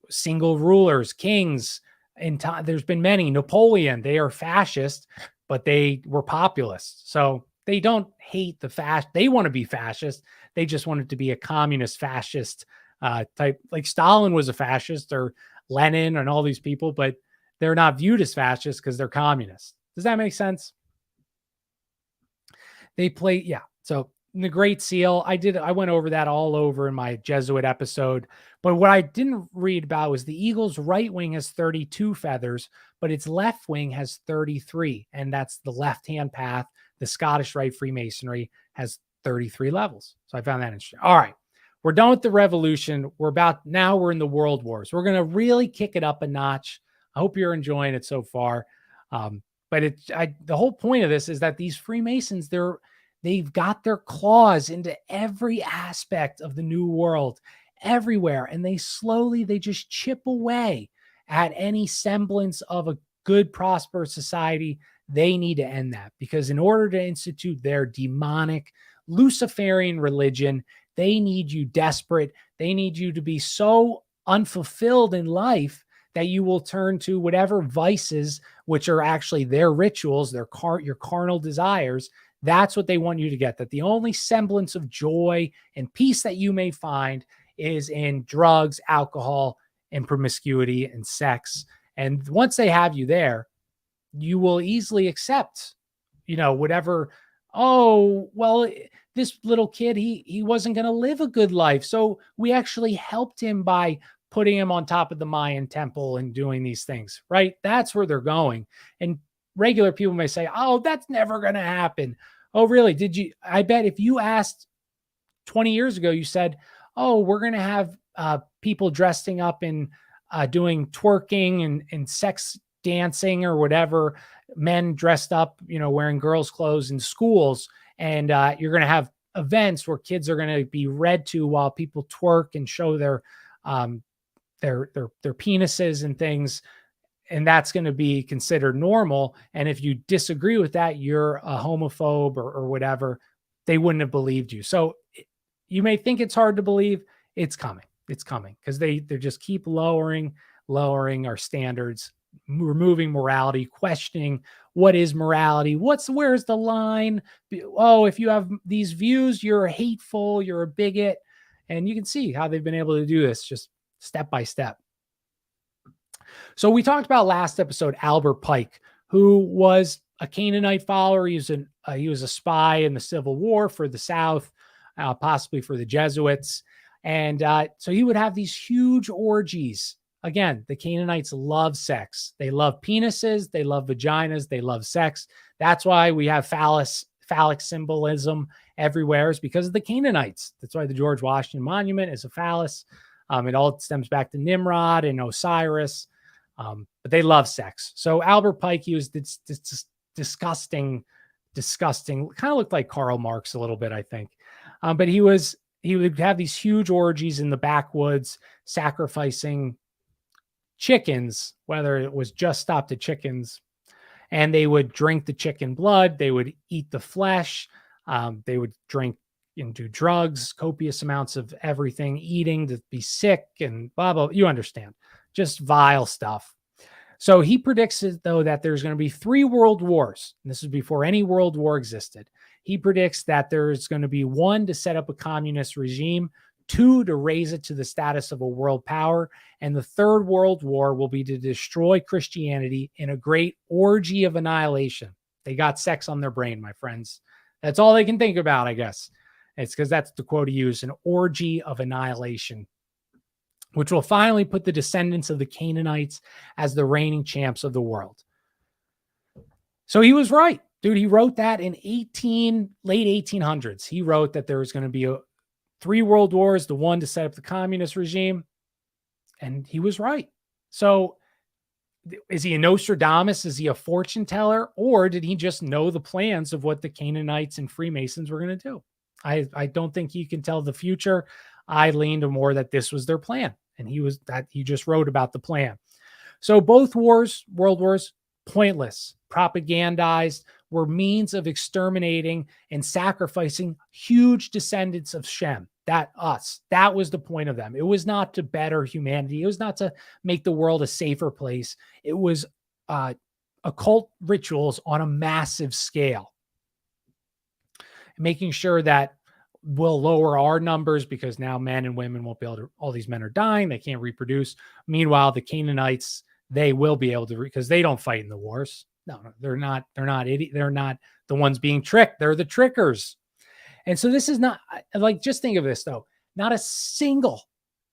single rulers, kings. In time, there's been many. Napoleon, they are fascist, but they were populist. So they don't hate the fascist. They want to be fascist. They just want it to be a communist fascist type. Like Stalin was a fascist, or Lenin and all these people, but they're not viewed as fascist because they're communists. Does that make sense? They play, yeah. So the Great Seal, I went over that all over in my Jesuit episode. But what I didn't read about was the Eagle's right wing has 32 feathers, but its left wing has 33. And that's the left-hand path. The Scottish Rite Freemasonry has 33 levels. So I found that interesting. All right. We're done with the revolution. We're in the world wars. We're going to really kick it up a notch. I hope you're enjoying it so far. But the whole point of this is that these Freemasons, they've got their claws into every aspect of the new world, everywhere. And they just chip away at any semblance of a good, prosperous society. They need to end that, because in order to institute their demonic Luciferian religion, they need you desperate. They need you to be so unfulfilled in life that you will turn to whatever vices, which are actually their rituals, your carnal desires. That's what they want you to get, that the only semblance of joy and peace that you may find is in drugs, alcohol, and promiscuity and sex. And once they have you there, you will easily accept, whatever. Oh, well, this little kid, he wasn't going to live a good life. So we actually helped him by putting him on top of the Mayan temple and doing these things, right? That's where they're going. And regular people may say, oh, that's never going to happen. Oh, really? I bet if you asked 20 years ago, you said, oh, we're going to have people dressing up and doing twerking and sex dancing or whatever, men dressed up, wearing girls' clothes in schools. And you're going to have events where kids are going to be read to while people twerk and show their penises and things. And that's going to be considered normal. And if you disagree with that, you're a homophobe or whatever. They wouldn't have believed you. So you may think it's hard to believe. It's coming. It's coming, because they just keep lowering our standards, removing morality, questioning what is morality, where's the line. Oh, if you have these views, you're hateful, you're a bigot. And you can see how they've been able to do this just step by step. So we talked about last episode Albert Pike, who was a Canaanite follower. He was a spy in the Civil War for the South, possibly for the Jesuits. And so he would have these huge orgies. Again, the Canaanites love sex. They love penises. They love vaginas. They love sex. That's why we have phallic symbolism everywhere, is because of the Canaanites. That's why the George Washington Monument is a phallus. It all stems back to Nimrod and Osiris. But they love sex. So Albert Pike, he was this disgusting, kind of looked like Karl Marx a little bit, I think. But he would have these huge orgies in the backwoods, sacrificing chickens, whether it was just stopped at chickens, and they would drink the chicken blood. They would eat the flesh. They would drink and do drugs, copious amounts of everything, eating to be sick and blah, blah. You understand, just vile stuff. So he predicts, though, that there's going to be 3 world wars. And this is before any world war existed. He predicts that there's going to be 1 to set up a communist regime, 2 to raise it to the status of a world power, and the 3rd world war will be to destroy Christianity in a great orgy of annihilation. They got sex on their brain, my friends. That's all they can think about, I guess. It's because that's the quote he used, an orgy of annihilation, which will finally put the descendants of the Canaanites as the reigning champs of the world. So he was right, dude. He wrote that in late 1800s. He wrote that there was going to be 3 world wars, the 1 to set up the communist regime. And he was right. So is he a Nostradamus? Is he a fortune teller? Or did he just know the plans of what the Canaanites and Freemasons were going to do? I don't think he can tell the future. I leaned to more that this was their plan. And he just wrote about the plan. So both world wars, pointless, propagandized, were means of exterminating and sacrificing huge descendants of Shem. That was the point of them. It was not to better humanity. It was not to make the world a safer place. It was occult rituals on a massive scale, making sure that we'll lower our numbers because now men and women won't be able to, all these men are dying. They can't reproduce. Meanwhile, the Canaanites, they will be able to, because they don't fight in the wars. No, they're not idiots. They're not the ones being tricked. They're the trickers. And so this is not like, just think of this though, not a single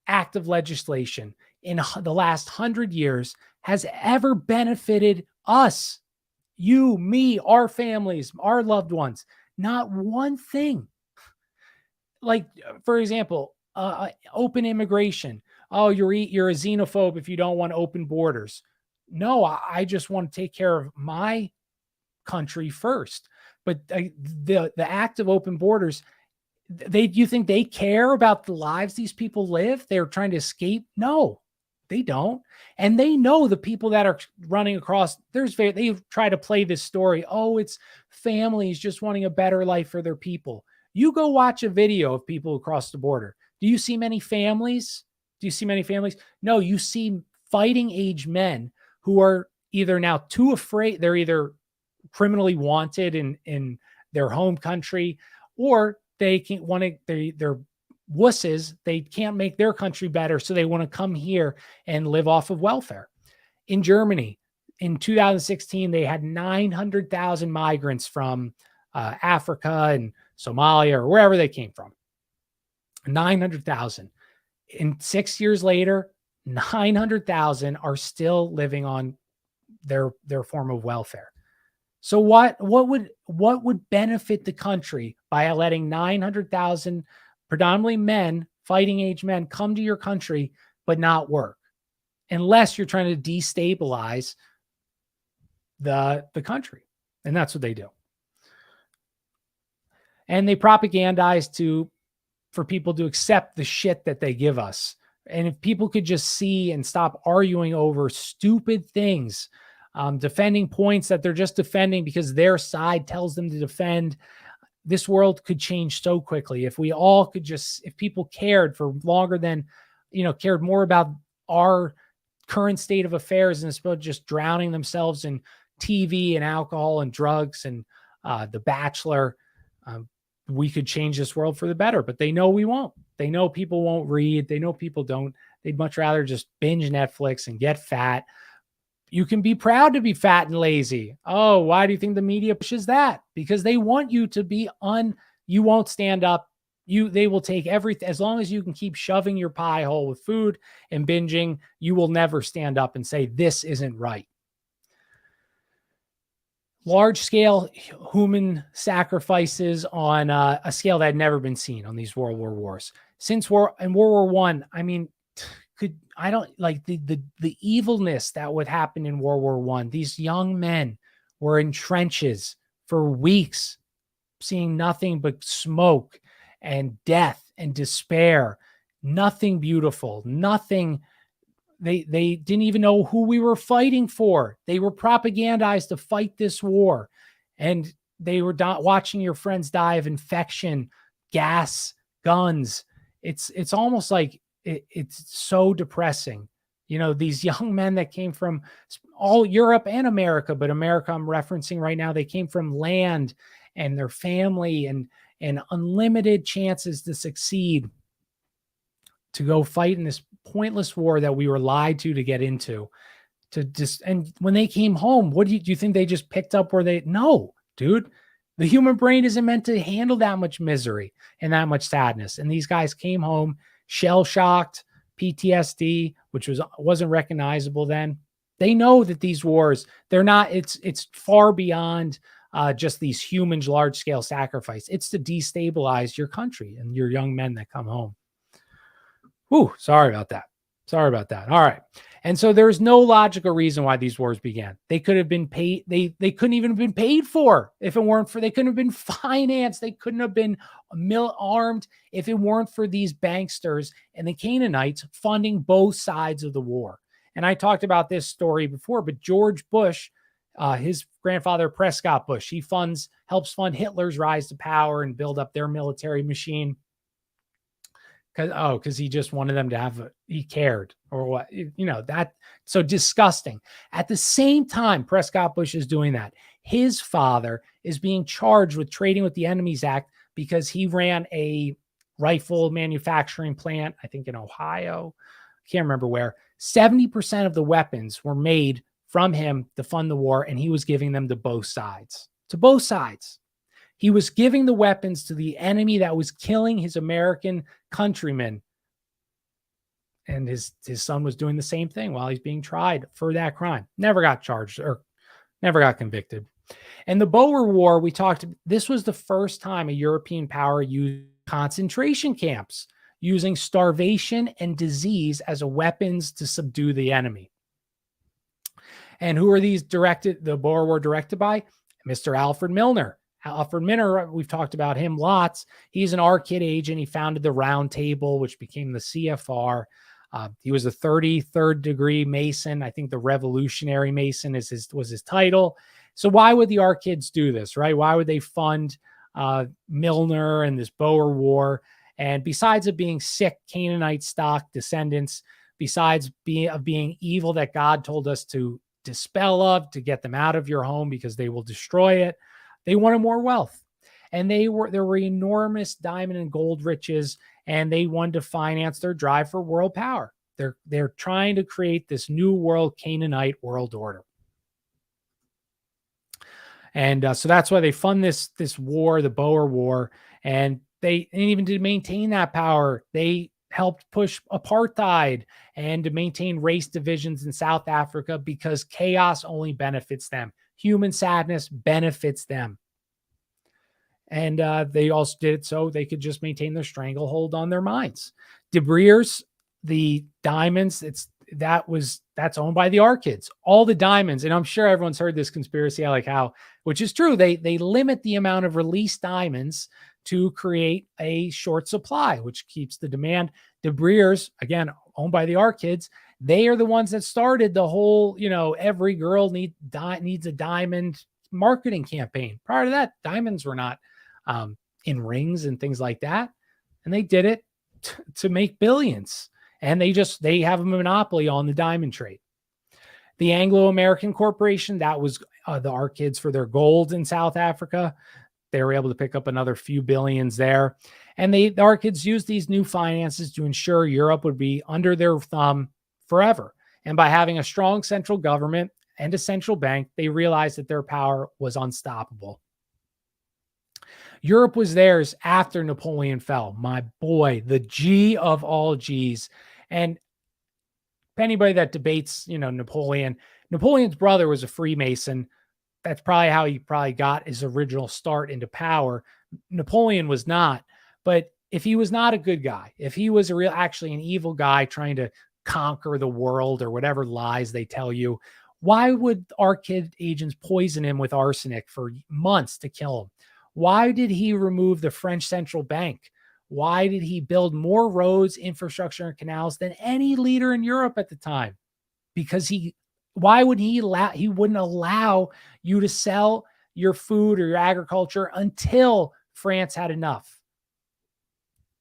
act of legislation in the last 100 years has ever benefited us, you, me, our families, our loved ones. Not one thing. Like, for example, open immigration. Oh, you're a xenophobe if you don't want open borders. No, I just want to take care of my country first. But the act of open borders, you think they care about the lives these people live? They're trying to escape? No, they don't. And they know the people that are running across, they try to play this story. Oh, it's families just wanting a better life for their people. You go watch a video of people across the border. Do you see many families? No, you see fighting age men who are either now too afraid. They're either criminally wanted in their home country, or they can't they're wusses. They can't make their country better. So they want to come here and live off of welfare. In Germany, in 2016, they had 900,000 migrants from Africa and Somalia or wherever they came from. 900,000. And 6 years later, 900,000 are still living on their form of welfare. So what would benefit the country by letting 900,000 predominantly men, fighting age men, come to your country but not work? Unless you're trying to destabilize the country. And that's what they do. And they propagandize for people to accept the shit that they give us. And if people could just see and stop arguing over stupid things, defending points that they're just defending because their side tells them to defend, this world could change so quickly. If we all could if people cared for longer than, cared more about our current state of affairs instead of just drowning themselves in TV and alcohol and drugs and The Bachelor, we could change this world for the better. But they know we won't. They know people won't read. They know people don't. They'd much rather just binge Netflix and get fat. You can be proud to be fat and lazy. Oh, why do you think the media pushes that? Because they want you to be you won't stand up. They will take everything. As long as you can keep shoving your pie hole with food and binging, you will never stand up and say, this isn't right. Large-scale human sacrifices on a scale that had never been seen on these World War wars. In World War I, I mean, I don't like the evilness that would happen in World War I. These young men were in trenches for weeks, seeing nothing but smoke and death and despair. Nothing beautiful, nothing. They didn't even know who we were fighting for. They were propagandized to fight this war. And they were watching your friends die of infection, gas, guns. It's almost like it's so depressing. These young men that came from all Europe and America, but America I'm referencing right now, they came from land and their family and unlimited chances to succeed, to go fight in this pointless war that we were lied to get into. And when they came home, what do you think they just picked up where no, dude, the human brain isn't meant to handle that much misery and that much sadness. And these guys came home shell-shocked, PTSD, which wasn't recognizable then. They know that these wars, it's far beyond just these humans, large-scale sacrifice. It's to destabilize your country and your young men that come home. Ooh, sorry about that. All right. And so there's no logical reason why these wars began. They could have been paid. They couldn't even have been paid for if it weren't for, they couldn't have been financed. They couldn't have been armed if it weren't for these banksters and the Canaanites funding both sides of the war. And I talked about this story before, but George Bush His grandfather, Prescott Bush, he helps fund Hitler's rise to power and build up their military machine. Because he just wanted them to he cared or what, that. So disgusting. At the same time, Prescott Bush is doing that. His father is being charged with trading with the Enemies Act because he ran a rifle manufacturing plant, I think in Ohio. I can't remember where. 70% of the weapons were made from him to fund the war, and he was giving them to both sides. To both sides. He was giving the weapons to the enemy that was killing his American countrymen. And his son was doing the same thing while he's being tried for that crime. Never got charged or never got convicted. And the Boer War, this was the first time a European power used concentration camps, using starvation and disease as weapons to subdue the enemy. And who are these the Boer War directed by? Mr. Alfred Milner. Alfred Milner, we've talked about him lots. He's an ARKID agent. He founded the Round Table, which became the CFR. He was a 33rd degree Mason. I think the Revolutionary Mason was his title. So why would the ARKIDs do this, right? Why would they fund Milner and this Boer War? And besides it being sick Canaanite stock descendants, besides being evil that God told us to dispel of, to get them out of your home because they will destroy it, they wanted more wealth. And there were enormous diamond and gold riches, and they wanted to finance their drive for world power. They're trying to create this new world Canaanite world order. And so that's why they fund this war, the Boer War. And even to maintain that power, they helped push apartheid and to maintain race divisions in South Africa, because chaos only benefits them. Human sadness benefits them. And they also did it so they could just maintain their stranglehold on their minds. De Beers, the diamonds, that's owned by the ARKIDs. All the diamonds, and I'm sure everyone's heard this conspiracy, which is true. They limit the amount of released diamonds to create a short supply, which keeps the demand. De Beers, again, owned by the ARKIDs, they are the ones that started the whole, every girl needs a diamond marketing campaign. Prior to that, diamonds were not in rings and things like that. And they did it to make billions. And they have a monopoly on the diamond trade. The Anglo-American Corporation, that was the ARKIDs for their gold in South Africa. They were able to pick up another few billions there. And the ARKIDs used these new finances to ensure Europe would be under their thumb forever. And by having a strong central government and a central bank, they realized that their power was unstoppable. Europe was theirs after Napoleon fell. My boy, the G of all Gs. And anybody that debates, Napoleon's brother was a Freemason. That's probably how he got his original start into power. Napoleon was not. But if he was not a good guy, if he was actually an evil guy trying to conquer the world or whatever lies they tell you, why would ARKID agents poison him with arsenic for months to kill him? Why did he remove the French central bank? Why did he build more roads, infrastructure, and canals than any leader in Europe at the time? Because he wouldn't allow you to sell your food or your agriculture until France had enough.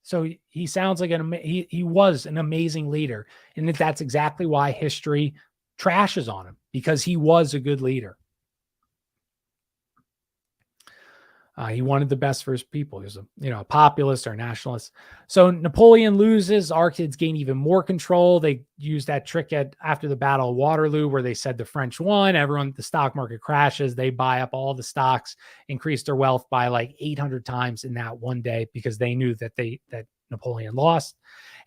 So he sounds like he was an amazing leader. And that's exactly why history trashes on him, because he was a good leader. He wanted the best for his people. He was a populist or a nationalist. So Napoleon loses. ARKIDs gain even more control. They used that trick after the Battle of Waterloo, where they said the French won. The stock market crashes. They buy up all the stocks, increase their wealth by like 800 times in that one day, because they knew that Napoleon lost.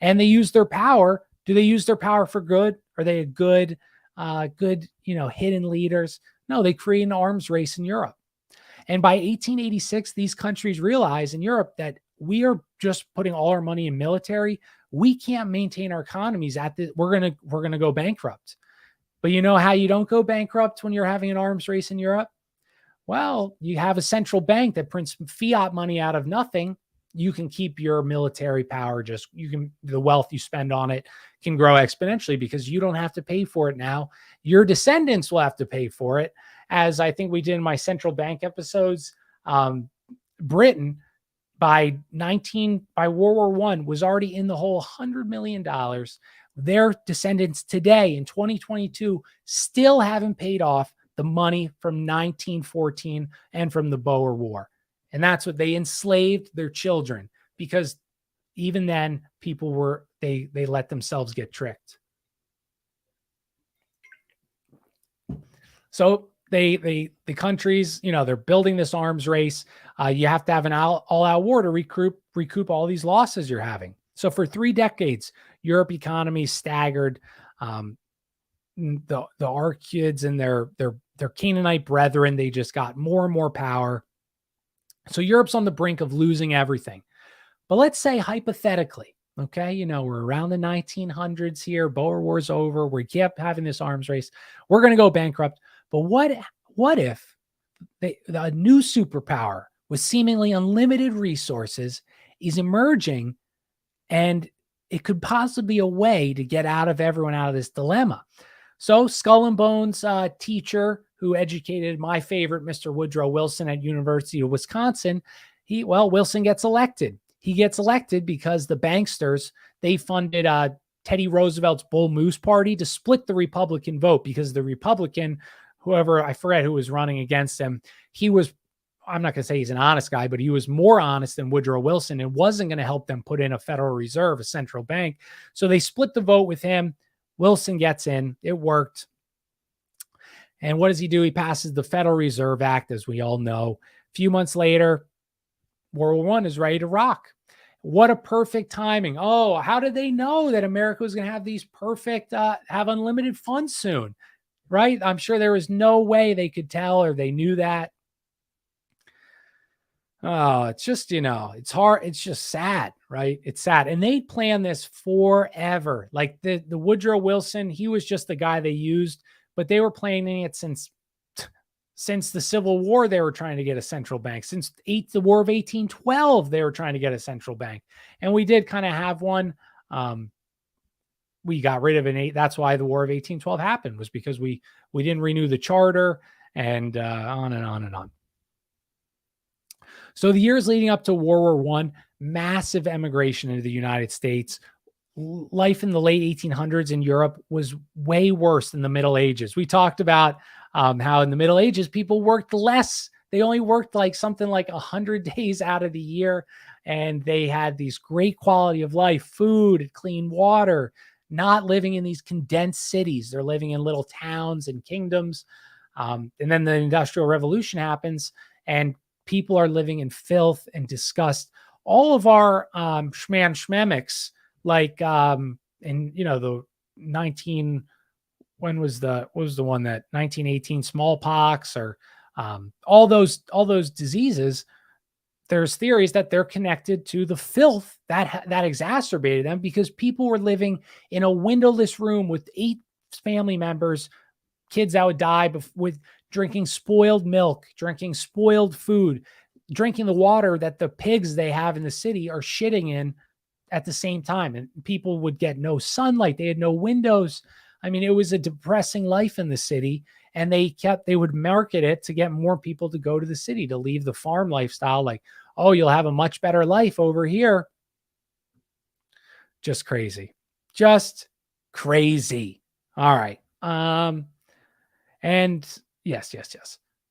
And they used their power. Do they use their power for good? Are they a good, hidden leaders? No, they create an arms race in Europe. And by 1886, these countries realize in Europe that we are just putting all our money in military. We can't maintain our economies we're going to go bankrupt. But you know how you don't go bankrupt when you're having an arms race in Europe? Well, you have a central bank that prints fiat money out of nothing. You can keep your military power, the wealth you spend on it can grow exponentially, because you don't have to pay for it now. Your descendants will have to pay for it. as I think we did in my central bank episodes, Britain by World War I was already in the hole $100 million. Their descendants today in 2022 still haven't paid off the money from 1914 and from the Boer War. And that's what they enslaved their children, because even then people were, they let themselves get tricked. So the countries, they're building this arms race. You have to have an all-out war to recoup all these losses you're having. So for 3 decades, Europe economy staggered. The Archids and their Canaanite brethren, they just got more and more power. So Europe's on the brink of losing everything. But let's say hypothetically, okay, we're around the 1900s here. Boer War's over. We kept having this arms race. We're going to go bankrupt. But what if a new superpower with seemingly unlimited resources is emerging, and it could possibly be a way to get everyone out of this dilemma? So Skull and Bones teacher who educated my favorite, Mr. Woodrow Wilson at University of Wisconsin, Wilson gets elected. He gets elected because the banksters, they funded Teddy Roosevelt's Bull Moose Party to split the Republican vote, because the Republican, whoever, I forget who was running against him, he was, I'm not going to say he's an honest guy, but he was more honest than Woodrow Wilson and wasn't going to help them put in a Federal Reserve, a central bank. So they split the vote with him. Wilson gets in. It worked. And what does he do? He passes the Federal Reserve Act, as we all know. A few months later, World War I is ready to rock. What a perfect timing. Oh, how did they know that America was going to have these perfect, have unlimited funds soon, right? I'm sure there was no way they could tell, or they knew that. Oh, it's just, it's hard. It's just sad, right? It's sad. And they planned this forever. Like the Woodrow Wilson, he was just the guy they used, but they were planning it since the Civil War. They were trying to get a central bank. Since the War of 1812, they were trying to get a central bank. And we did kind of have one. We got rid of an 8. That's why the War of 1812 happened, was because we didn't renew the charter, and on and on and on. So the years leading up to World War I, massive emigration into the United States. Life in the late 1800s in Europe was way worse than the Middle Ages. We talked about how in the Middle Ages, people worked less. They only worked something like 100 days out of the year. And they had these great quality of life, food, clean water, not living in these condensed cities. They're living in little towns and kingdoms. And then the Industrial Revolution happens, and people are living in filth and disgust. All of our schmamics, like in the 19, when was the one that 1918 smallpox, or all those diseases, there's theories that they're connected to the filth that exacerbated them, because people were living in a windowless room with 8 family members, kids that would die with drinking spoiled milk, drinking spoiled food, drinking the water that the pigs they have in the city are shitting in at the same time. And people would get no sunlight. They had no windows. I mean, it was a depressing life in the city, and they would market it to get more people to go to the city, to leave the farm lifestyle. Like, oh, you'll have a much better life over here. Just crazy. Just crazy. All right. And yes.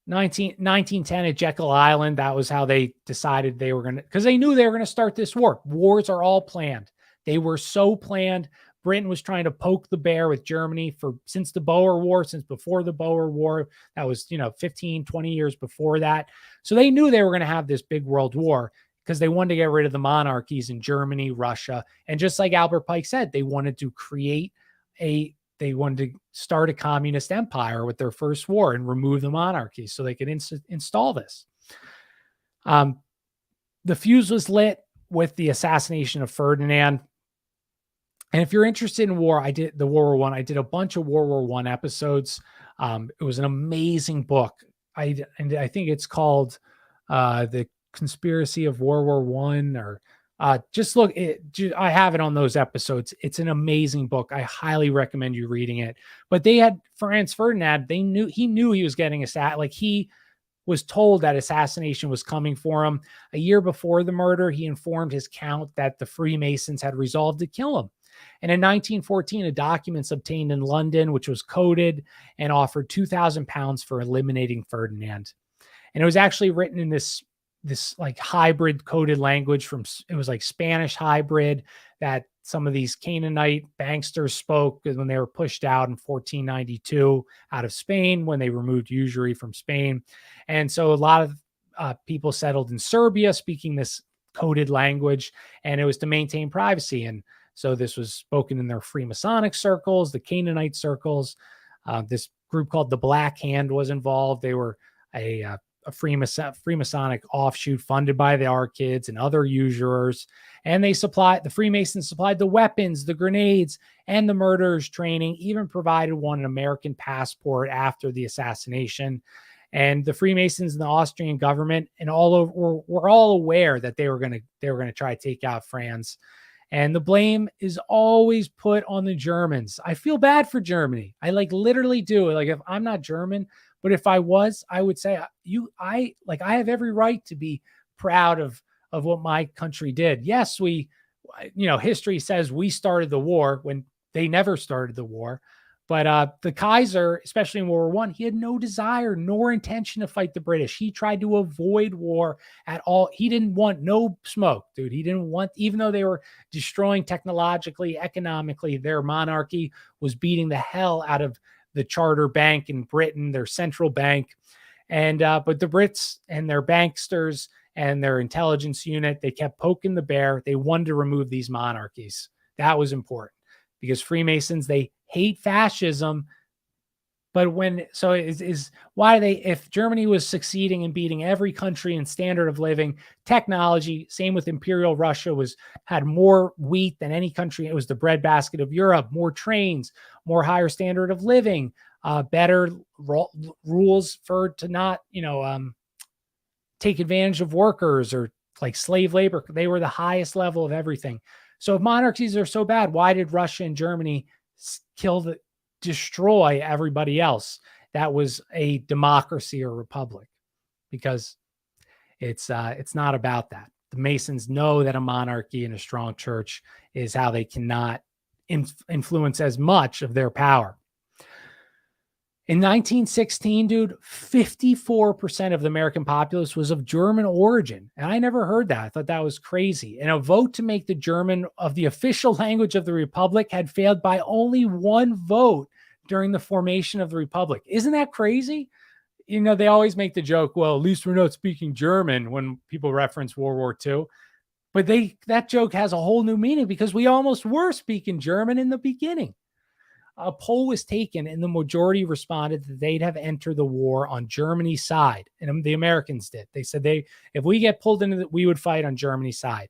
1910 at Jekyll Island. That was how they decided they were going to, because they knew they were going to start this war. Wars are all planned. They were so planned. Britain was trying to poke the bear with Germany since the Boer War, since before the Boer War. That was, 15, 20 years before that. So they knew they were going to have this big world war, because they wanted to get rid of the monarchies in Germany, Russia. And just like Albert Pike said, they wanted to they wanted to start a communist empire with their first war and remove the monarchy so they could install this. The fuse was lit with the assassination of Ferdinand. And if you're interested in war, I did the World War I. I did a bunch of World War I episodes. It was an amazing book. I think it's called The Conspiracy of World War I, or Just look, I have it on those episodes. It's an amazing book. I highly recommend you reading it. But they had Franz Ferdinand. He knew he was getting like he was told that assassination was coming for him. A year before the murder, he informed his count that the Freemasons had resolved to kill him. And in 1914, a document's obtained in London, which was coded and offered £2,000 for eliminating Ferdinand. And it was actually written in this like hybrid coded language it was like Spanish hybrid that some of these Canaanite banksters spoke when they were pushed out in 1492 out of Spain, when they removed usury from Spain. And so a lot of people settled in Serbia speaking this coded language, and it was to maintain privacy. And so this was spoken in their Freemasonic circles, the Canaanite circles. This group called the Black Hand was involved. They were a Freemasonic offshoot funded by the Archids and other usurers. And the Freemasons supplied the weapons, the grenades, and the murderers' training, even provided one an American passport after the assassination. And the Freemasons and the Austrian government and all over were all aware that they were going to try to take out Franz. And the blame is always put on the Germans. I feel bad for Germany. I literally do. Like, if I'm not German, but if I was, I would say I have every right to be proud of what my country did. Yes, history says we started the war when they never started the war. But the Kaiser, especially in World War I, he had no desire nor intention to fight the British. He tried to avoid war at all. He didn't want no smoke, dude. He didn't want, even though they were destroying technologically, economically, their monarchy was beating the hell out of the charter bank in Britain, their central bank. And but the Brits and their banksters and their intelligence unit, they kept poking the bear. They wanted to remove these monarchies. That was important because Freemasons, they hate fascism. But if Germany was succeeding in beating every country in standard of living, technology, same with Imperial Russia, had more wheat than any country. It was the breadbasket of Europe, more trains, more higher standard of living, better rules to not, take advantage of workers or like slave labor. They were the highest level of everything. So if monarchies are so bad, why did Russia and Germany destroy everybody else that was a democracy or republic? Because it's not about that. The Masons know that a monarchy and a strong church is how they cannot influence as much of their power. In 1916, dude, 54% of the American populace was of German origin. And I never heard that. I thought that was crazy. And a vote to make the German of the official language of the Republic had failed by only one vote during the formation of the Republic. Isn't that crazy? They always make the joke, well, at least we're not speaking German when people reference World War II. But that joke has a whole new meaning because we almost were speaking German in the beginning. A poll was taken and the majority responded that they'd have entered the war on Germany's side. And the Americans did. They said if we get pulled into it, we would fight on Germany's side.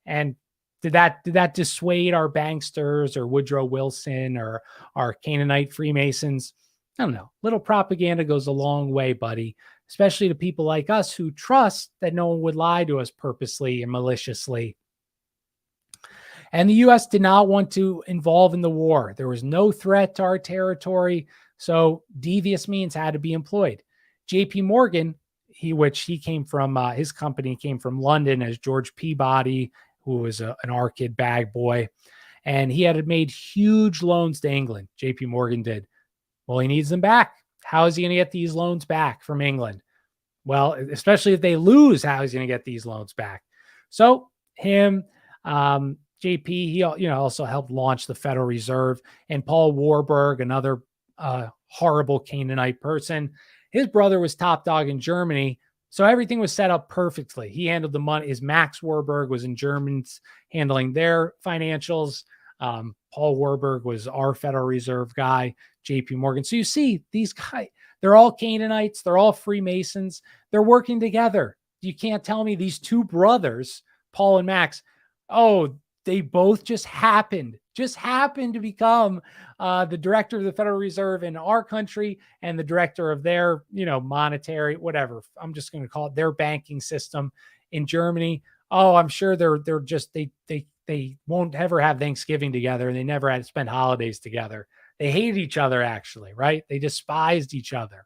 And did that dissuade our banksters or Woodrow Wilson or our Canaanite Freemasons? I don't know. Little propaganda goes a long way, buddy, especially to people like us who trust that no one would lie to us purposely and maliciously. And the U.S. did not want to involve in the war. There was no threat to our territory, so devious means had to be employed. J.P. Morgan, he came from, his company came from London as George Peabody, who was an Archid bag boy, and he had made huge loans to England. J.P. Morgan did. Well, he needs them back. How is he going to get these loans back from England? Well, especially if they lose, how is he going to get these loans back? So him, JP, he also helped launch the Federal Reserve, and Paul Warburg, another horrible Canaanite person. His brother was top dog in Germany, so everything was set up perfectly. He handled the money. His Max Warburg was in Germans handling their financials. Paul Warburg was our Federal Reserve guy, JP Morgan. So you see, these guys, they're all Canaanites. They're all Freemasons. They're working together. You can't tell me these two brothers, Paul and Max, they both just happened to become the director of the Federal Reserve in our country and the director of their, monetary, whatever. I'm just going to call it their banking system in Germany. Oh, I'm sure they're just they won't ever have Thanksgiving together, and they never had to spend holidays together. They hated each other, actually, right? They despised each other.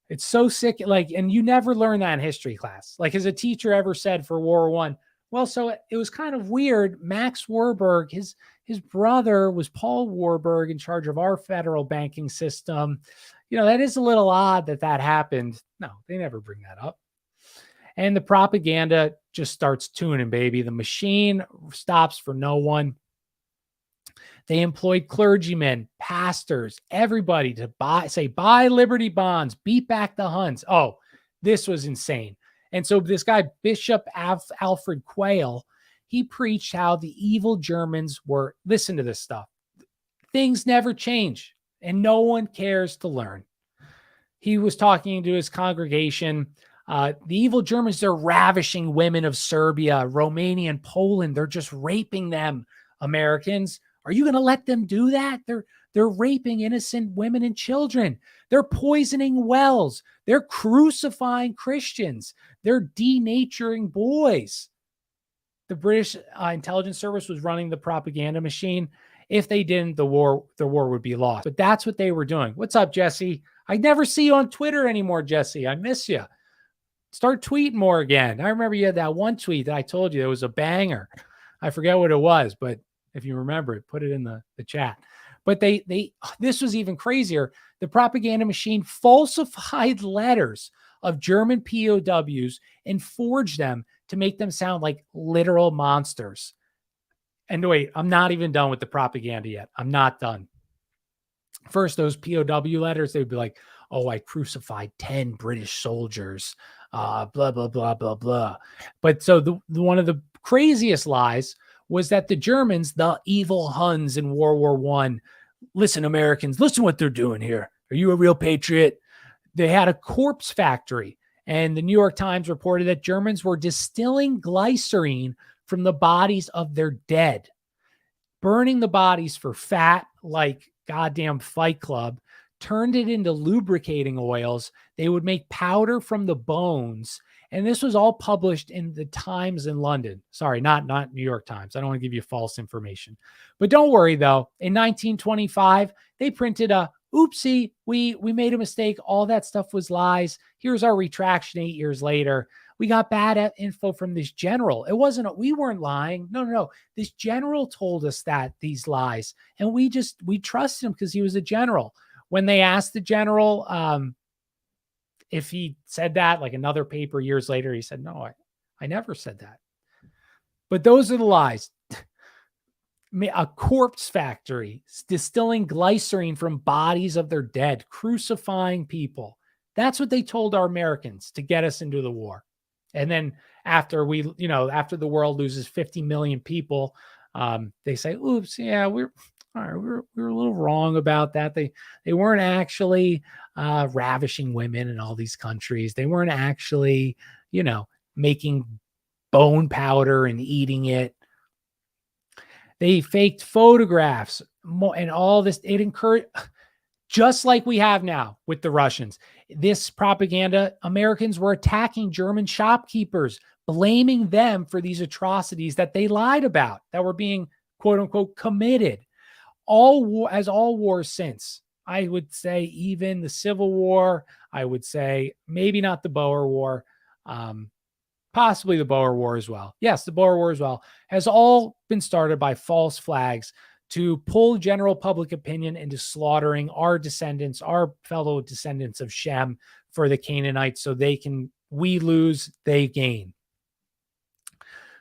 It's so sick. Like, and you never learn that in history class. Like, has a teacher ever said for World War I, well, so it was kind of weird. Max Warburg, his brother was Paul Warburg, in charge of our federal banking system. That is a little odd that happened. No, they never bring that up. And the propaganda just starts tuning, baby. The machine stops for no one. They employed clergymen, pastors, everybody to buy Liberty bonds, beat back the Huns. Oh, this was insane. And so this guy, Bishop Alfred Quayle, he preached how the evil Germans were, listen to this stuff. Things never change and no one cares to learn. He was talking to his congregation. The evil Germans, they're ravishing women of Serbia, Romania, and Poland. They're just raping them, Americans. Are you going to let them do that? They're raping innocent women and children. They're poisoning wells. They're crucifying Christians. They're denaturing boys. The British intelligence service was running the propaganda machine. If they didn't, the war would be lost. But that's what they were doing. What's up, Jesse? I never see you on Twitter anymore, Jesse. I miss you. Start tweeting more again. I remember you had that one tweet that I told you that was a banger. I forget what it was, but if you remember it, put it in the chat. But this was even crazier. The propaganda machine falsified letters of German POWs and forged them to make them sound like literal monsters. And wait, I'm not even done with the propaganda yet. I'm not done. First, those POW letters, they'd be like, oh, I crucified 10 British soldiers, blah, blah, blah, blah, blah. But so one of the craziest lies was that the Germans, the evil Huns in World War I, listen, Americans, listen what they're doing here. Are you a real patriot? They had a corpse factory, and the New York Times reported that Germans were distilling glycerine from the bodies of their dead, burning the bodies for fat like goddamn Fight Club, turned it into lubricating oils. They would make powder from the bones. And this was all published in the Times in London. Sorry, not New York Times. I don't want to give you false information. But don't worry, though. In 1925, they printed a, oopsie, we made a mistake. All that stuff was lies. Here's our retraction 8 years later. We got bad info from this general. It wasn't, we weren't lying. No. This general told us these lies. And we trusted him because he was a general. When they asked the general if he said that, like another paper years later, he said, no, I never said that. But those are the lies. A corpse factory distilling glycerine from bodies of their dead, crucifying people. That's what they told our Americans to get us into the war. And then after after the world loses 50 million people, they say, oops, yeah, we're a little wrong about that. They weren't actually ravishing women in all these countries. They weren't actually, making bone powder and eating it. They faked photographs and all this. It encouraged, just like we have now with the Russians, this propaganda, Americans were attacking German shopkeepers, blaming them for these atrocities that they lied about, that were being, quote unquote, committed. All wars since, I would say, even the Civil War, I would say maybe not the Boer War, possibly the Boer War as well. Yes, the Boer War as well, has all been started by false flags to pull general public opinion into slaughtering our descendants, our fellow descendants of Shem, for the Canaanites, so we lose, they gain.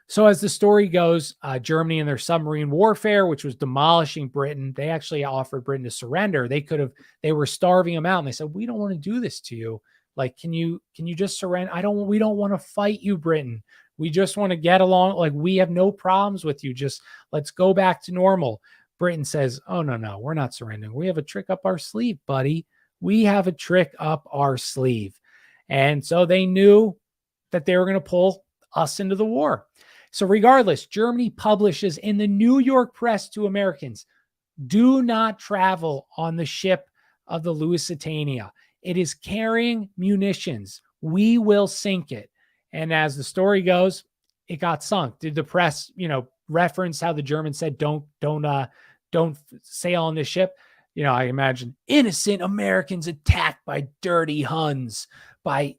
So as the story goes, Germany and their submarine warfare, which was demolishing Britain, they actually offered Britain to surrender. They were starving them out, and they said, we don't want to do this to you. Like, can you just surrender? We don't want to fight you, Britain. We just want to get along. Like, we have no problems with you. Just let's go back to normal. Britain says, oh, no, we're not surrendering. We have a trick up our sleeve, buddy. We have a trick up our sleeve. And so they knew that they were going to pull us into the war. So regardless, Germany publishes in the New York press to Americans, do not travel on the ship of the Lusitania. It is carrying munitions. We will sink it. And as the story goes, it got sunk. Did the press, reference how the Germans said, don't sail on this ship? I imagine innocent Americans attacked by dirty Huns, by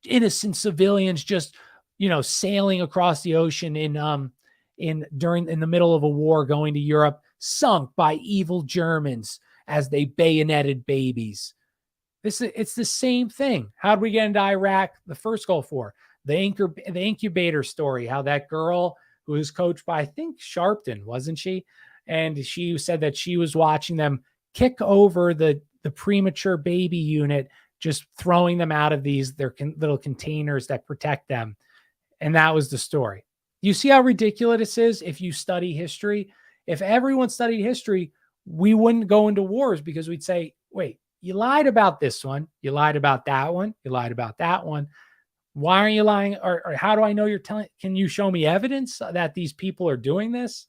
innocent civilians just, sailing across the ocean in the middle of a war going to Europe, sunk by evil Germans as they bayoneted babies. It's the same thing. How did we get into Iraq? The first Gulf War, the incubator story, how that girl who was coached by, I think, Sharpton, wasn't she? And she said that she was watching them kick over the premature baby unit, just throwing them out of their little containers that protect them. And that was the story. You see how ridiculous this is if you study history? If everyone studied history, we wouldn't go into wars, because we'd say, wait, you lied about this one. You lied about that one. You lied about that one. Why aren't you lying? Or how do I know you're telling? Can you show me evidence that these people are doing this?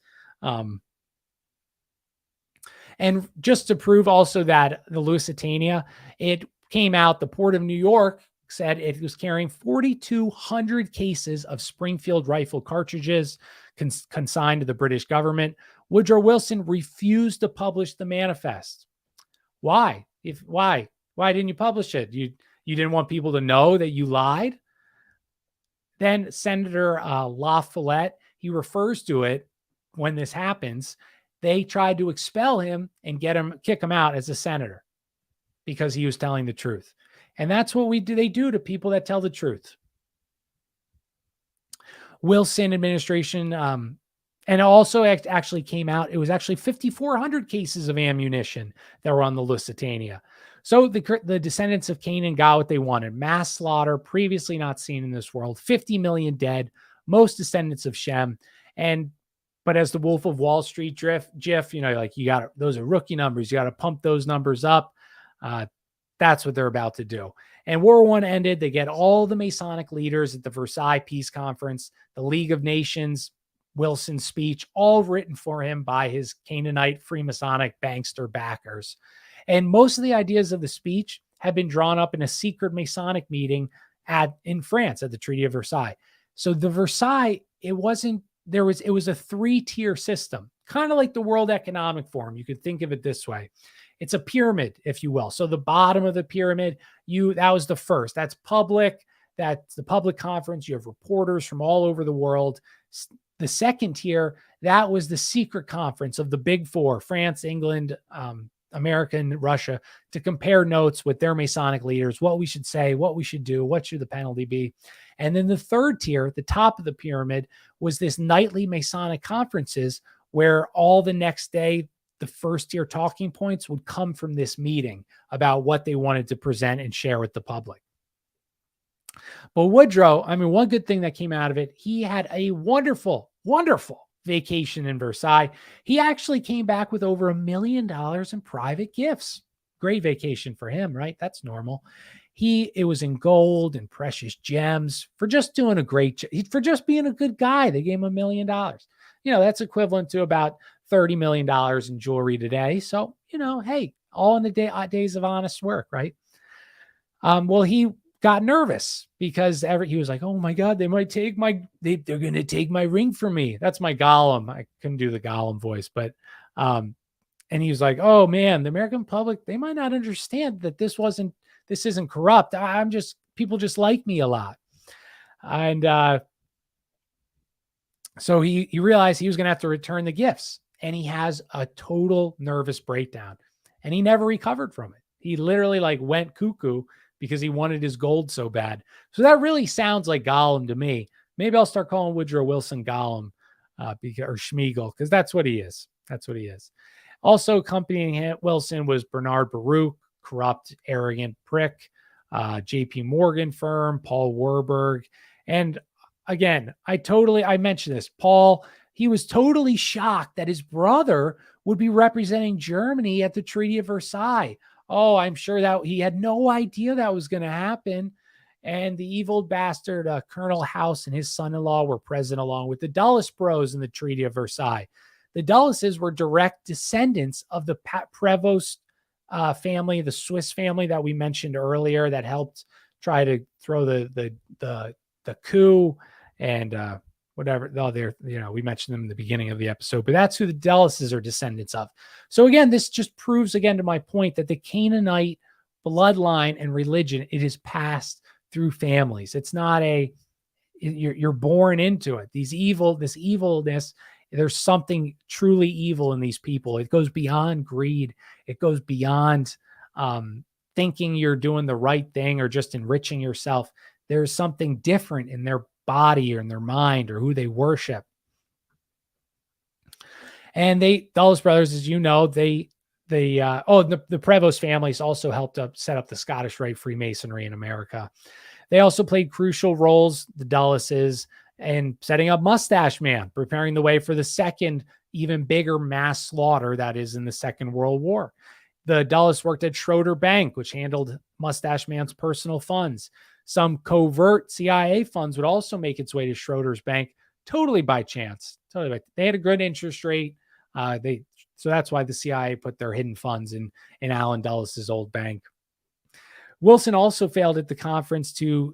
And just to prove also that the Lusitania, it came out, the Port of New York said it was carrying 4,200 cases of Springfield rifle cartridges consigned to the British government. Woodrow Wilson refused to publish the manifest. Why? Why didn't you publish it? You didn't want people to know that you lied? Then Senator La Follette, he refers to it when this happens. They tried to expel him and kick him out as a senator because he was telling the truth. And that's what they do to people that tell the truth. Wilson administration, and also actually came out, it was actually 5,400 cases of ammunition that were on the Lusitania. So the descendants of Canaan got what they wanted. Mass slaughter, previously not seen in this world, 50 million dead, most descendants of Shem. But as the Wolf of Wall Street GIF, those are rookie numbers. You got to pump those numbers up. That's what they're about to do. And World War I ended. They get all the Masonic leaders at the Versailles Peace Conference, the League of Nations, Wilson's speech, all written for him by his Canaanite Freemasonic bankster backers. And most of the ideas of the speech had been drawn up in a secret Masonic meeting in France at the Treaty of Versailles. So the Versailles, it was a 3-tier system, kind of like the World Economic Forum. You could think of it this way. It's a pyramid, if you will. So the bottom of the pyramid, that was the first. That's public. That's the public conference. You have reporters from all over the world. The second tier, that was the secret conference of the big four, France, England, America, and Russia, to compare notes with their Masonic leaders, what we should say, what we should do, what should the penalty be. And then the third tier, at the top of the pyramid, was this nightly Masonic conferences where all the next day, the first tier talking points would come from this meeting about what they wanted to present and share with the public. But Woodrow, one good thing that came out of it, he had a wonderful, wonderful vacation in Versailles. He actually came back with over $1 million in private gifts. Great vacation for him, right? That's normal. It was in gold and precious gems for just doing for just being a good guy. They gave him $1 million. That's equivalent to about $30 million in jewelry today. So, hey, all in the days of honest work, right? Well, he got nervous because he was like, oh my God, they might take they're going to take my ring from me. That's my Gollum. I couldn't do the Gollum voice, but, and he was like, oh man, the American public, they might not understand that this isn't corrupt. People just like me a lot. And, so he realized he was going to have to return the gifts, and he has a total nervous breakdown, and he never recovered from it. He literally went cuckoo because he wanted his gold so bad. So that really sounds like Gollum to me. Maybe I'll start calling Woodrow Wilson Gollum or Schmeagol, because that's what he is. That's what he is. Also accompanying Wilson was Bernard Baruch, corrupt, arrogant prick, JP Morgan firm, Paul Warburg. And again, I mentioned this. Paul, he was totally shocked that his brother would be representing Germany at the Treaty of Versailles. Oh, I'm sure that he had no idea that was going to happen. And the evil bastard, Colonel House, and his son-in-law were present along with the Dulles bros in the Treaty of Versailles. The Dulleses were direct descendants of the Prevost family, the Swiss family that we mentioned earlier, that helped try to throw the the coup and whatever. Oh, we mentioned them in the beginning of the episode, but that's who the Dullases are descendants of. So again, this just proves again to my point that the Canaanite bloodline and religion, it is passed through families. It's not you're born into it. This evilness, there's something truly evil in these people. It goes beyond greed. It goes beyond thinking you're doing the right thing or just enriching yourself. There's something different in their body or in their mind or who they worship. And Dulles brothers, as you know, the Prevost families also helped set up the Scottish Rite Freemasonry in America. They also played crucial roles, the Dulleses, in setting up Mustache Man, preparing the way for the second, even bigger mass slaughter that is in the Second World War. The Dulles worked at Schroeder Bank, which handled Mustache Man's personal funds. Some covert CIA funds would also make its way to Schroeder's Bank, totally by chance. They had a good interest rate. So that's why the CIA put their hidden funds in Allen Dulles's old bank. Wilson also failed at the conference to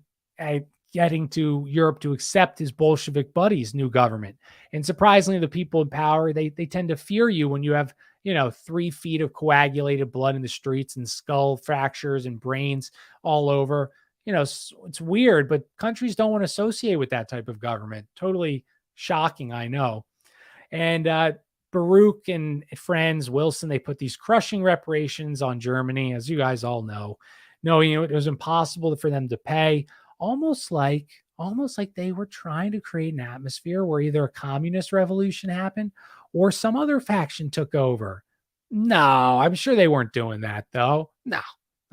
getting to Europe to accept his Bolshevik buddies' new government. And surprisingly, the people in power, they tend to fear you when you have 3 feet of coagulated blood in the streets and skull fractures and brains all over. It's weird, but countries don't want to associate with that type of government. Totally shocking, I know. And Baruch and friends, Wilson, they put these crushing reparations on Germany, as you guys all know. Knowing it was impossible for them to pay, almost like they were trying to create an atmosphere where either a communist revolution happened or some other faction took over. No, I'm sure they weren't doing that, though. No,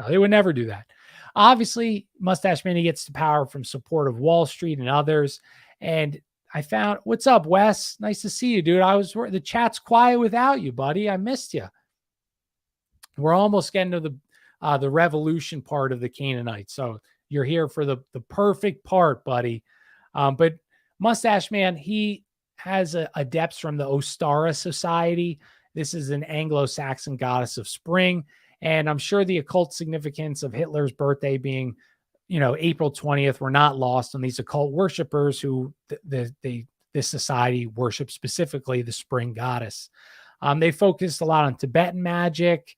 they would never do that. Obviously, Mustache Man gets to power from support of Wall Street and others. And I found, what's up, Wes? Nice to see you, dude. The chat's quiet without you, buddy. I missed you. We're almost getting to the revolution part of the Canaanites. So you're here for the perfect part, buddy. But Mustache Man, he has adepts from the Ostara Society. This is an Anglo-Saxon goddess of spring. And I'm sure the occult significance of Hitler's birthday being, April 20th, were not lost on these occult worshipers who this society worships specifically the spring goddess. They focused a lot on Tibetan magic.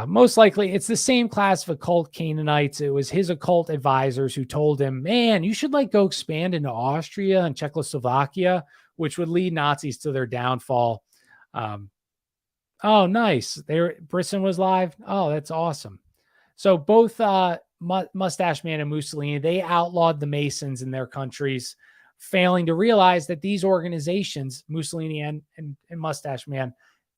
Most likely, it's the same class of occult Canaanites. It was his occult advisors who told him, man, you should go expand into Austria and Czechoslovakia, which would lead Nazis to their downfall. Oh, nice. Brisson was live. Oh, that's awesome. So both Mustache Man and Mussolini, they outlawed the Masons in their countries, failing to realize that these organizations, Mussolini and Mustache Man,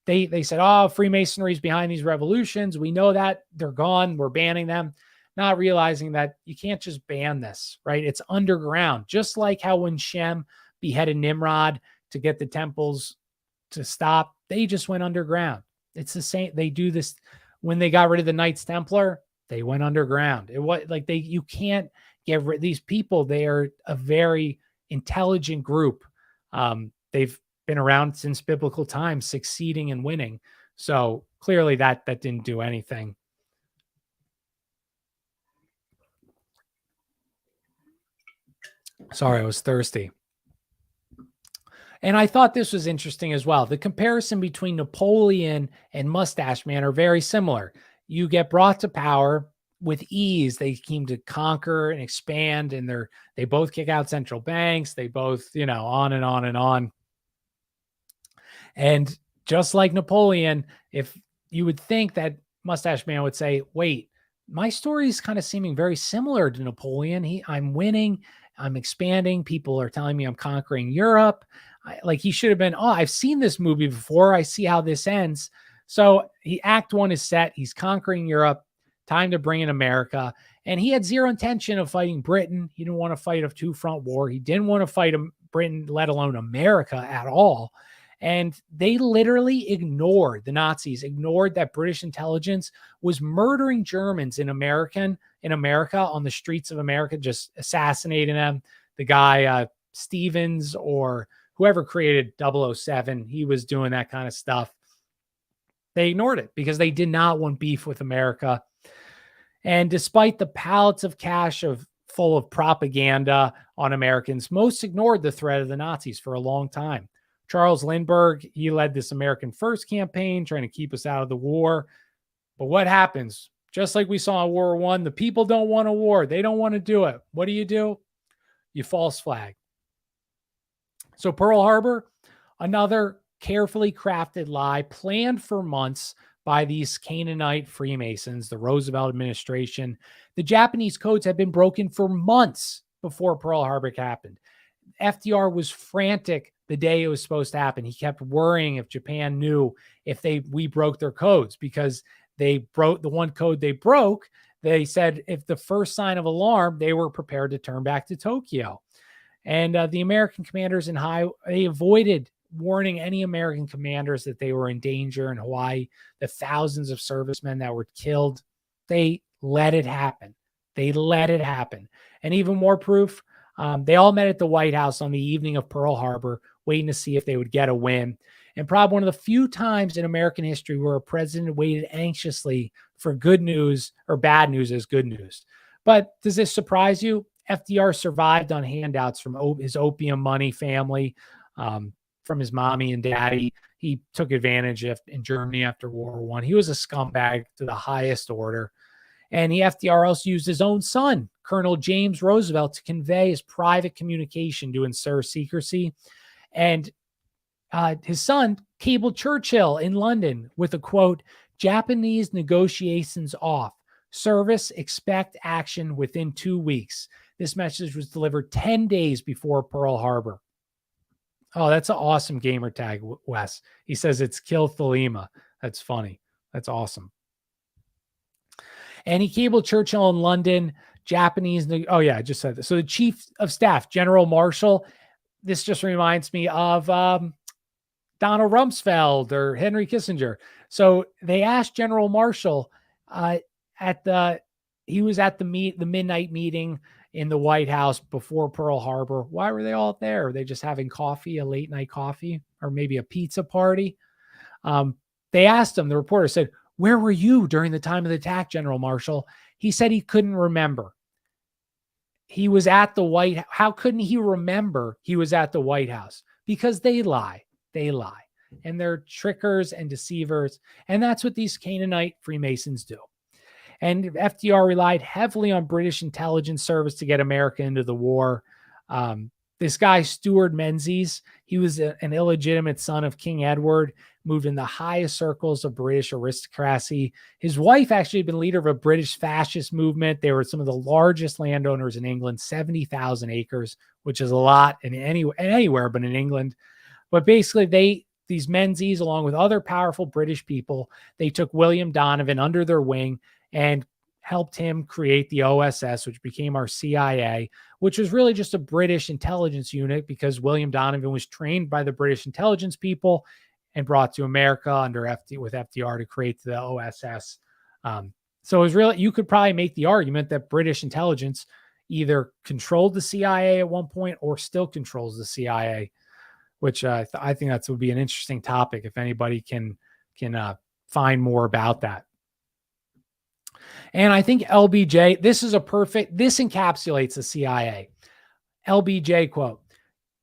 they said, oh, Freemasonry is behind these revolutions. We know that. They're gone. We're banning them. Not realizing that you can't just ban this, right? It's underground. Just like how when Shem beheaded Nimrod to get the temples to stop, they just went underground. It's the same. They do this when they got rid of the Knights Templar. They went underground. It was like you can't get rid of these people. They are a very intelligent group. They've been around since biblical times, succeeding and winning. So clearly that didn't do anything. Sorry, I was thirsty. And I thought this was interesting as well. The comparison between Napoleon and Mustache Man are very similar. You get brought to power with ease. They came to conquer and expand, and they both kick out central banks. They both, on and on and on. And just like Napoleon, if you would think that Mustache Man would say, wait, my story is kind of seeming very similar to Napoleon. I'm winning. I'm expanding. People are telling me I'm conquering Europe. He should have been, I've seen this movie before. I see how this ends. So act 1 is set. He's conquering Europe. Time to bring in America. And he had zero intention of fighting Britain. He didn't want to fight a 2-front war. He didn't want to fight Britain, let alone America at all. And they literally the Nazis ignored that British intelligence was murdering Germans in America on the streets of America, just assassinating them. The guy, Stevens, or whoever created 007, he was doing that kind of stuff. They ignored it because they did not want beef with America. And despite the pallets of cash of full of propaganda on Americans. Most ignored the threat of the Nazis for a long time. Charles Lindbergh, he led this American First campaign, trying to keep us out of the war. But what happens? Just like we saw in World War I, the people don't want a war. They don't want to do it. What do? You false flag. So Pearl Harbor, another carefully crafted lie planned for months by these Canaanite Freemasons, the Roosevelt administration. The Japanese codes had been broken for months before Pearl Harbor happened. FDR was frantic the day it was supposed to happen. He kept worrying if Japan knew if we broke their codes, because they broke the one code they broke. They said if the first sign of alarm, they were prepared to turn back to Tokyo. And the American commanders they avoided warning any American commanders that they were in danger in Hawaii. The thousands of servicemen that were killed, they let it happen. They let it happen. And even more proof, they all met at the White House on the evening of Pearl Harbor, waiting to see if they would get a win. And probably one of the few times in American history where a president waited anxiously for good news or bad news as good news. But does this surprise you? FDR survived on handouts from his opium money family, from his mommy and daddy. He took advantage in Germany after World War I. He was a scumbag to the highest order. And FDR also used his own son, Colonel James Roosevelt, to convey his private communication to ensure secrecy. And his son cabled Churchill in London with a quote, "Japanese negotiations off. Service, expect action within 2 weeks." This message was delivered 10 days before Pearl Harbor. Oh, that's an awesome gamer tag, Wes. He says it's Kill Thelema. That's funny. That's awesome. And he cabled Churchill in London, Japanese. Oh, yeah, I just said this. So the Chief of Staff, General Marshall, this just reminds me of Donald Rumsfeld or Henry Kissinger. So they asked General Marshall he was at the midnight meeting in the White House before Pearl Harbor. Why were they all there? Were they just having coffee, a late night coffee, or maybe a pizza party? They asked him, the reporter said, "Where were you during the time of the attack, General Marshall?" He said he couldn't remember. He was at the White House. How couldn't he remember he was at the White House? Because they lie. They lie. And they're trickers and deceivers. And that's what these Canaanite Freemasons do. And FDR relied heavily on British intelligence service to get America into the war. This guy, Stuart Menzies, he was an illegitimate son of King Edward, moved in the highest circles of British aristocracy. His wife actually had been leader of a British fascist movement. They were some of the largest landowners in England, 70,000 acres, which is a lot anywhere but in England. But basically, these Menzies, along with other powerful British people, they took William Donovan under their wing and helped him create the OSS, which became our CIA, which was really just a British intelligence unit because William Donovan was trained by the British intelligence people and brought to America with FDR to create the OSS. So it was really, you could probably make the argument that British intelligence either controlled the CIA at one point or still controls the CIA, which I think that would be an interesting topic if anybody can find more about that. And I think LBJ, this encapsulates the CIA. LBJ quote,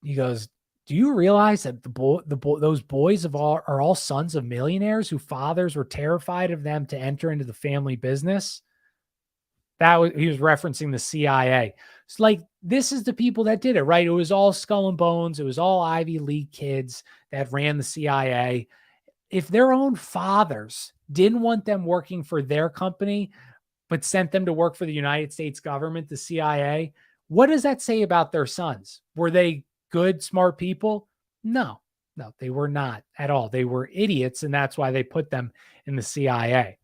he goes, "Do you realize that those boys are all sons of millionaires whose fathers were terrified of them to enter into the family business?" He was referencing the CIA. It's like, this is the people that did it, right? It was all skull and bones. It was all Ivy League kids that ran the CIA. If their own fathers didn't want them working for their company, but sent them to work for the United States government, the CIA, what does that say about their sons? Were they good, smart people? No, they were not at all. They were idiots, and that's why they put them in the CIA.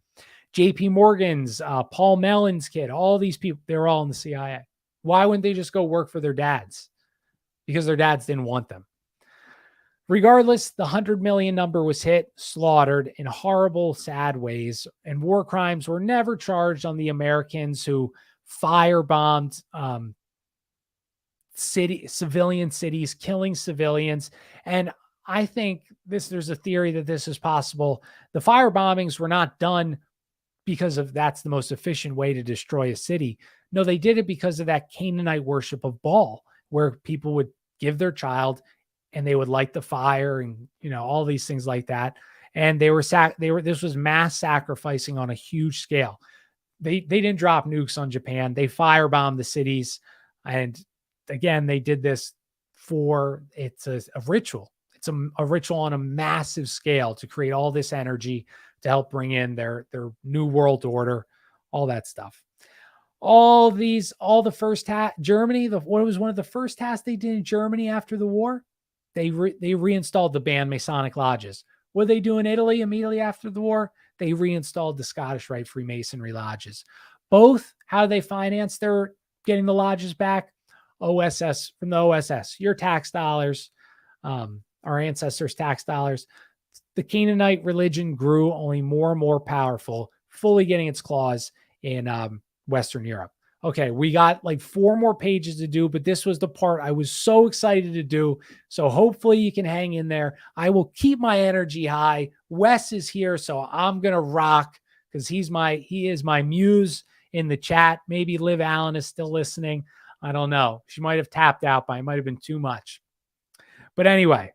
JP Morgan's, Paul Mellon's kid, all these people, they're all in the CIA. Why wouldn't they just go work for their dads? Because their dads didn't want them. Regardless, the 100 million number was hit, slaughtered in horrible, sad ways, and war crimes were never charged on the Americans who firebombed civilian cities, killing civilians. And I think there's a theory that this is possible. The fire bombings were not done because that's the most efficient way to destroy a city. No, they did it because of that Canaanite worship of Baal, where people would give their child and they would light the fire and, all these things like that. And this was mass sacrificing on a huge scale. They didn't drop nukes on Japan. They firebombed the cities. And again, they did this it's a ritual. It's a ritual on a massive scale to create all this energy to help bring in their new world order, all that stuff. Germany, what was one of the first tasks they did in Germany after the war? They reinstalled the banned Masonic lodges. What did they do in Italy immediately after the war? They reinstalled the Scottish Rite Freemasonry lodges. Both, how they financed their getting the lodges back? OSS, from the OSS, your tax dollars, our ancestors' tax dollars. The Canaanite religion grew only more and more powerful, fully getting its claws in Western Europe. Okay, we got like 4 more pages to do, but this was the part I was so excited to do. So hopefully you can hang in there. I will keep my energy high. Wes is here, so I'm going to rock because he is my muse in the chat. Maybe Liv Allen is still listening. I don't know. She might have tapped out, but it might have been too much. But anyway,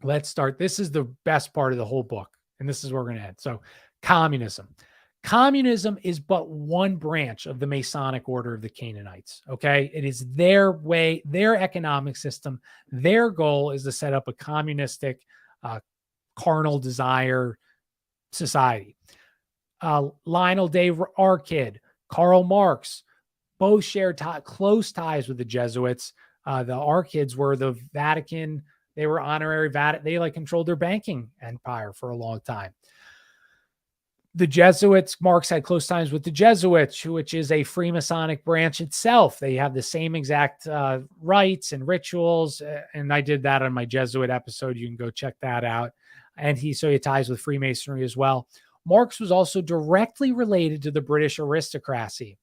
let's start. This is the best part of the whole book, and this is where we're going to end. So communism. Communism is but one branch of the Masonic order of the Canaanites. Okay. It is their way, their economic system. Their goal is to set up a communistic, carnal desire society. Lionel Day Arkid, Karl Marx, both shared close ties with the Jesuits. The Arkids were the Vatican. They were honorary Vatican. They controlled their banking empire for a long time. The Jesuits, Marx had close ties with the Jesuits, which is a Freemasonic branch itself. They have the same exact rites and rituals. And I did that on my Jesuit episode. You can go check that out. And he ties with Freemasonry as well. Marx was also directly related to the British aristocracy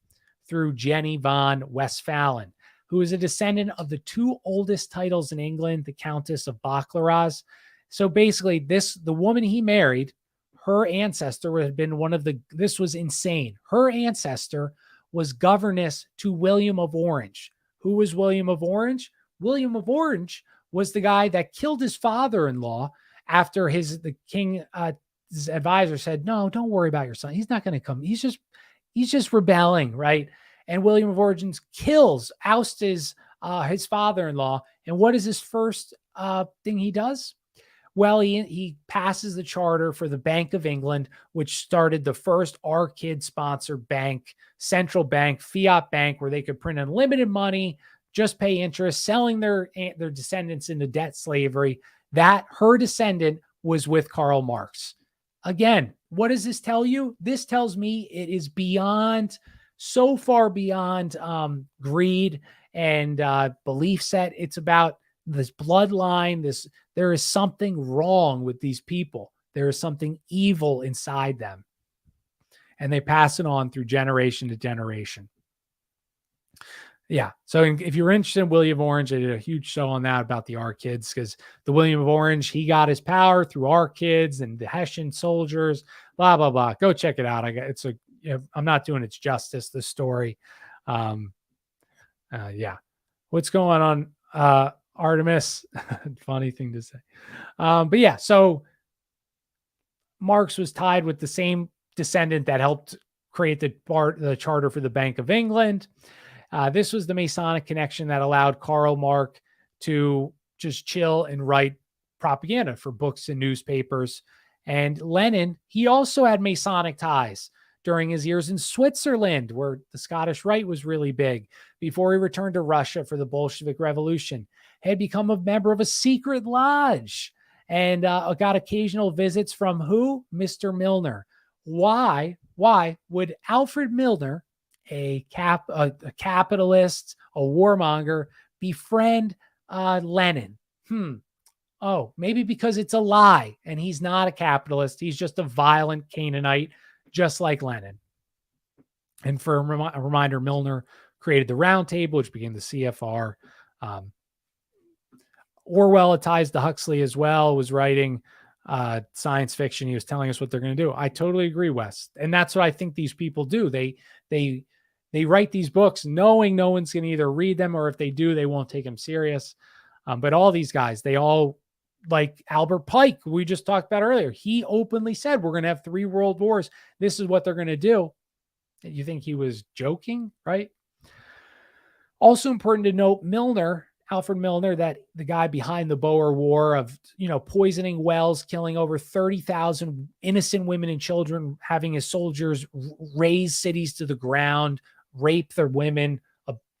through Jenny von Westphalen, who is a descendant of the 2 oldest titles in England, the Countess of Baccarat. So basically, the woman he married, her ancestor had been this was insane. Her ancestor was governess to William of Orange. Who was William of Orange? William of Orange was the guy that killed his father-in-law after the king's advisor said, no, don't worry about your son. He's not going to come. He's just rebelling, right? And William of Orange ousts his father-in-law. And what is his first thing he does? Well, he passes the charter for the Bank of England, which started the first Arkid-sponsored bank, central bank, fiat bank, where they could print unlimited money, just pay interest, selling their descendants into debt slavery. That her descendant was with Karl Marx. Again, what does this tell you? This tells me it is so far beyond greed and belief set. It's about this bloodline. There is something wrong with these people. There is something evil inside them. And they pass it on through generation to generation. Yeah. So if you're interested in William of Orange, I did a huge show on that about the Arkids, because the William of Orange, he got his power through Arkids and the Hessian soldiers, blah, blah, blah. Go check it out. I'm not doing it justice, the story. Yeah. What's going on? Artemis, funny thing to say. But yeah, so Marx was tied with the same descendant that helped create the charter for the Bank of England. This was the Masonic connection that allowed Karl Marx to just chill and write propaganda for books and newspapers. And Lenin, he also had Masonic ties during his years in Switzerland, where the Scottish Rite was really big, before he returned to Russia for the Bolshevik Revolution. He had become a member of a secret lodge and got occasional visits from who? Mr. Milner. Why would Alfred Milner, a capitalist, a warmonger, befriend Lenin? Oh, maybe because it's a lie and he's not a capitalist. He's just a violent Canaanite, just like Lenin. And for a reminder, Milner created the Round Table, which became the CFR. Orwell ties to Huxley as well, was writing science fiction. He was telling us what they're going to do. I totally agree, Wes. And that's what I think these people do. They write these books knowing no one's going to either read them, or if they do, they won't take them serious. But all these guys, they all, like Albert Pike, we just talked about earlier, he openly said, we're going to have 3 world wars. This is what they're going to do. You think he was joking, right? Also important to note, Alfred Milner, that the guy behind the Boer War of, poisoning wells, killing over 30,000 innocent women and children, having his soldiers raze cities to the ground, rape their women,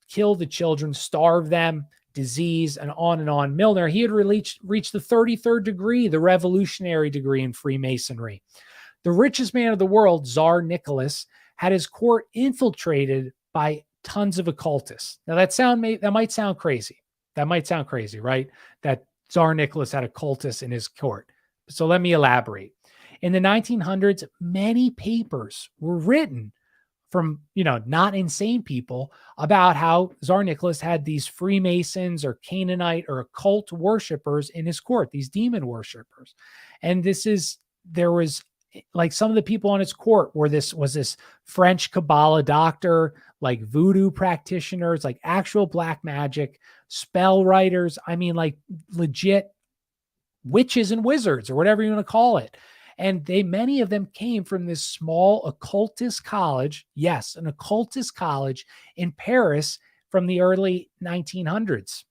kill the children, starve them, disease, and on and on. Milner, he had reached the 33rd degree, the revolutionary degree in Freemasonry. The richest man of the world, Tsar Nicholas, had his court infiltrated by tons of occultists. Now that might sound crazy. That might sound crazy, right? That Tsar Nicholas had occultists in his court. So let me elaborate. In the 1900s, many papers were written from, not insane people about how Tsar Nicholas had these Freemasons or Canaanite or occult worshipers in his court, these demon worshipers. And there was like some of the people on his court was this French Kabbalah doctor, like voodoo practitioners, like actual black magic, spell writers. I mean, like legit witches and wizards, or whatever you want to call it. And many of them came from this small occultist college. Yes, an occultist college in Paris from the early 1900s.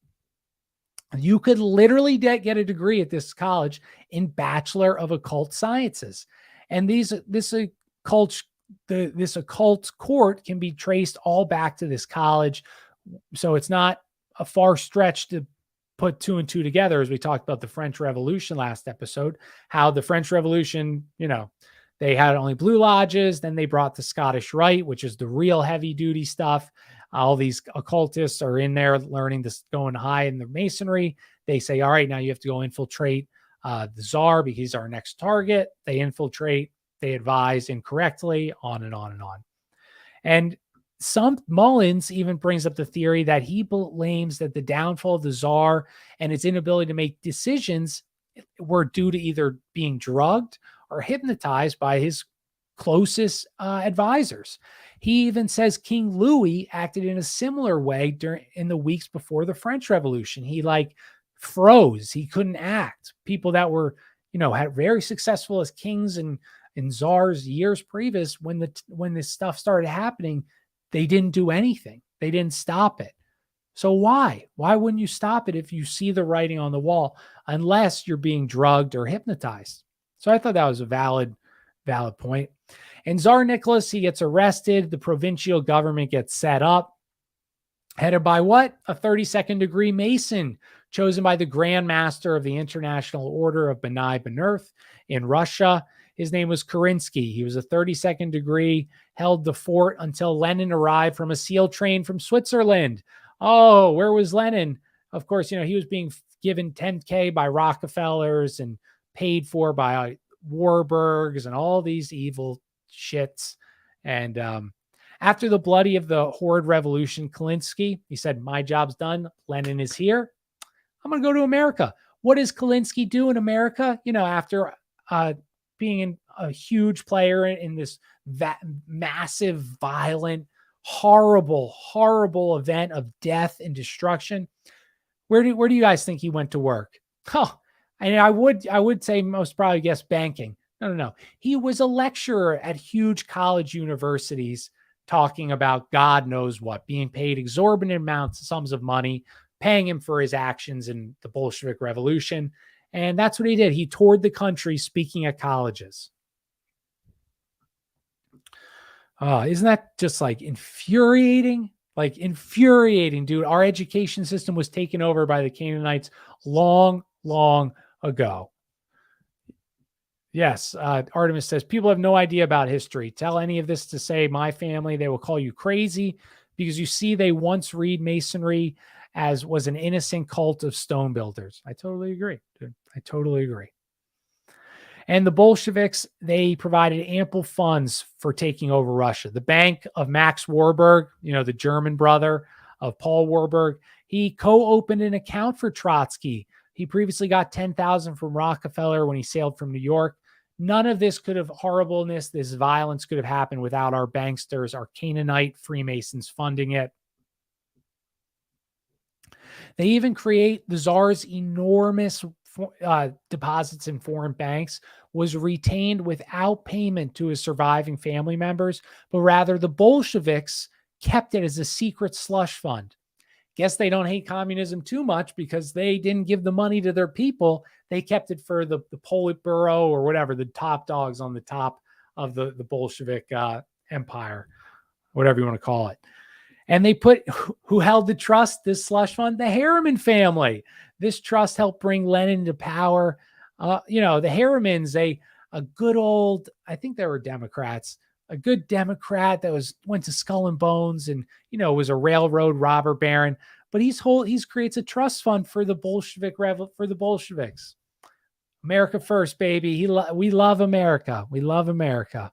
You could literally get a degree at this college in Bachelor of Occult Sciences. And this occult court can be traced all back to this college. So it's not a far stretch to put 2 and 2 together, as we talked about the French Revolution last episode, how the French Revolution, they had only blue lodges. Then they brought the Scottish Rite, which is the real heavy duty stuff. All these occultists are in there learning this, going high in the masonry. They say, all right, now you have to go infiltrate the Tsar because he's our next target. They infiltrate, they advise incorrectly, on and on and on. And Mullins even brings up the theory that he blames that the downfall of the Tsar and its inability to make decisions were due to either being drugged or hypnotized by his closest advisors. He even says King Louis acted in a similar way in the weeks before the French Revolution. He froze. He couldn't act. People that were, had very successful as kings and czars years previous, when this stuff started happening, they didn't do anything. They didn't stop it. So why? Why wouldn't you stop it if you see the writing on the wall, unless you're being drugged or hypnotized? So I thought that was a valid point. And Tsar Nicholas, he gets arrested. The provincial government gets set up. Headed by what? A 32nd degree Mason, chosen by the Grand Master of the International Order of B'nai B'nerth in Russia. His name was Kerensky. He was a 32nd degree, held the fort until Lenin arrived from a SEAL train from Switzerland. Oh, where was Lenin? Of course, he was being given 10K by Rockefellers and paid for by Warburgs and all these evil shits. And after the bloody of the horrid revolution, Kerensky, he said, my job's done. Lenin is here. I'm going to go to America. What does Kerensky do in America? After being a huge player in this massive, violent, horrible event of death and destruction. Where do you guys think he went to work? Oh, and I would say most probably guess banking. No. He was a lecturer at huge college universities talking about God knows what, being paid exorbitant sums of money, paying him for his actions in the Bolshevik Revolution. And that's what he did. He toured the country speaking at colleges. Isn't that just infuriating? Infuriating, dude. Our education system was taken over by the Canaanites long ago. Yes, Artemis says, people have no idea about history. Tell any of this to say my family, they will call you crazy, because you see they once read Masonry as was an innocent cult of stone builders. I totally agree, dude. I totally agree. And the Bolsheviks, they provided ample funds for taking over Russia. The bank of Max Warburg, the German brother of Paul Warburg, he co-opened an account for Trotsky. He previously got 10,000 from Rockefeller when he sailed from New York. None of this could have horribleness, this violence could have happened without our banksters, our Canaanite Freemasons funding it. They even create the Tsar's enormous deposits in foreign banks was retained without payment to his surviving family members, but rather the Bolsheviks kept it as a secret slush fund. Guess they don't hate communism too much because they didn't give the money to their people. They kept it for the Politburo or whatever, the top dogs on the top of the Bolshevik empire, whatever you want to call it. And they put, who held the trust, this slush fund? The Harriman family. This trust helped bring Lenin to power. The Harrimans, a good old, I think they were Democrats, a good Democrat that went to Skull and Bones and, was a railroad robber baron. But he creates a trust fund for the for the Bolsheviks. America first, baby. We love America. We love America.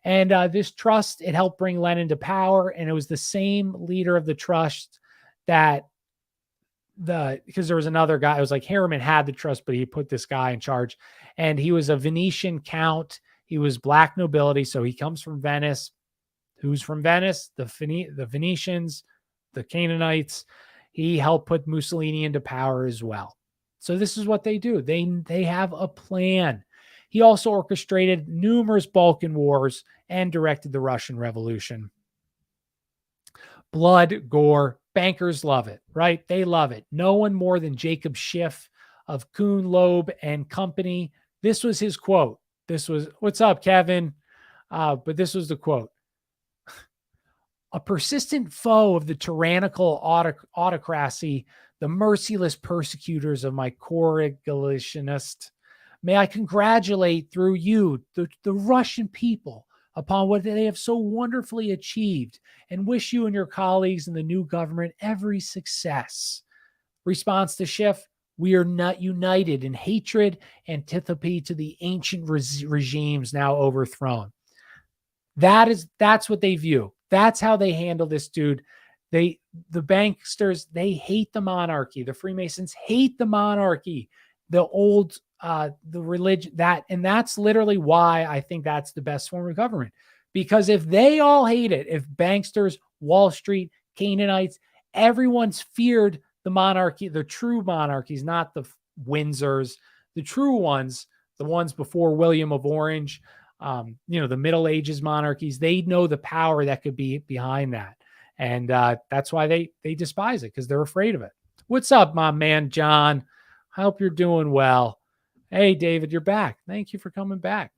And this trust, it helped bring Lenin to power. And it was the same leader of the trust because there was another guy. It was like Harriman had the trust, but he put this guy in charge. And he was a Venetian count. He was black nobility. So he comes from Venice. Who's from Venice? The Venetians, the Canaanites. He helped put Mussolini into power as well. So this is what they do. They have a plan. He also orchestrated numerous Balkan wars and directed the Russian Revolution. Blood, gore, bankers love it, right? They love it. No one more than Jacob Schiff of Kuhn, Loeb and Company. This was his quote. This was, what's up, Kevin? But this was the quote. A persistent foe of the tyrannical autocracy, the merciless persecutors of my correlationist. May I congratulate through you, the Russian people, upon what they have so wonderfully achieved and wish you and your colleagues in the new government every success. Response to Schiff, we are not united in hatred, antipathy to the ancient regimes now overthrown. That's what they view. That's how they handle this dude. The banksters, they hate the monarchy. The Freemasons hate the monarchy. The old, the religion, and that's literally why I think that's the best form of government. Because if they all hate it, if banksters, Wall Street, Canaanites, everyone's feared the monarchy, the true monarchies, not the Windsors, the true ones, the ones before William of Orange, the Middle Ages monarchies, they know the power that could be behind that. And that's why they despise it, because they're afraid of it. What's up, my man, John? I hope you're doing well. Hey, David, you're back. Thank you for coming back.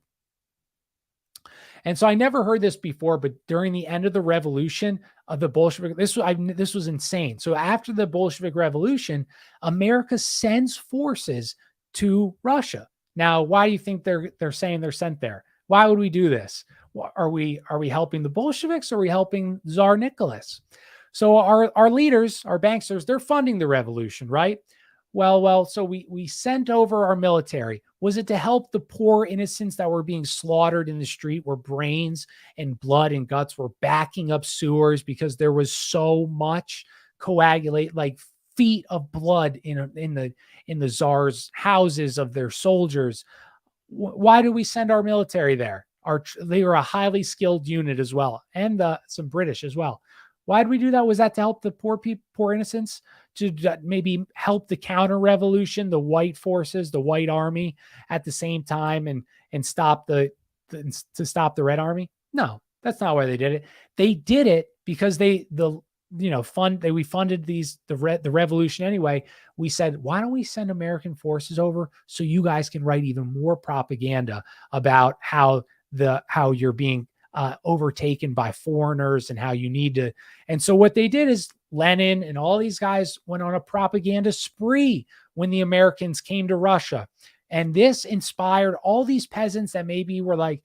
And so I never heard this before, but during the end of the revolution of the Bolshevik, this was insane. So after the Bolshevik Revolution, America sends forces to Russia. Now, why do you think they're saying they're sent there? Why would we do this? Are we helping the Bolsheviks or are we helping Tsar Nicholas? So our leaders, our banksters, they're funding the revolution, right? Well, so we sent over our military. Was it to help the poor innocents that were being slaughtered in the street, where brains and blood and guts were backing up sewers because there was so much coagulate, like feet of blood in the Tsar's houses of their soldiers? Why do we send our military there? They were a highly skilled unit as well, and some British as well. Why did we do that? Was that to help the poor innocents, to maybe help the counter-revolution, the white forces, the white army at the same time, and stop to stop the Red Army? No, that's not why they did it. They did it because we funded the revolution anyway. We said, why don't we send American forces over so you guys can write even more propaganda about how you're being overtaken by foreigners and how you need to. And so what they did is Lenin and all these guys went on a propaganda spree when the Americans came to Russia. And this inspired all these peasants that maybe were like,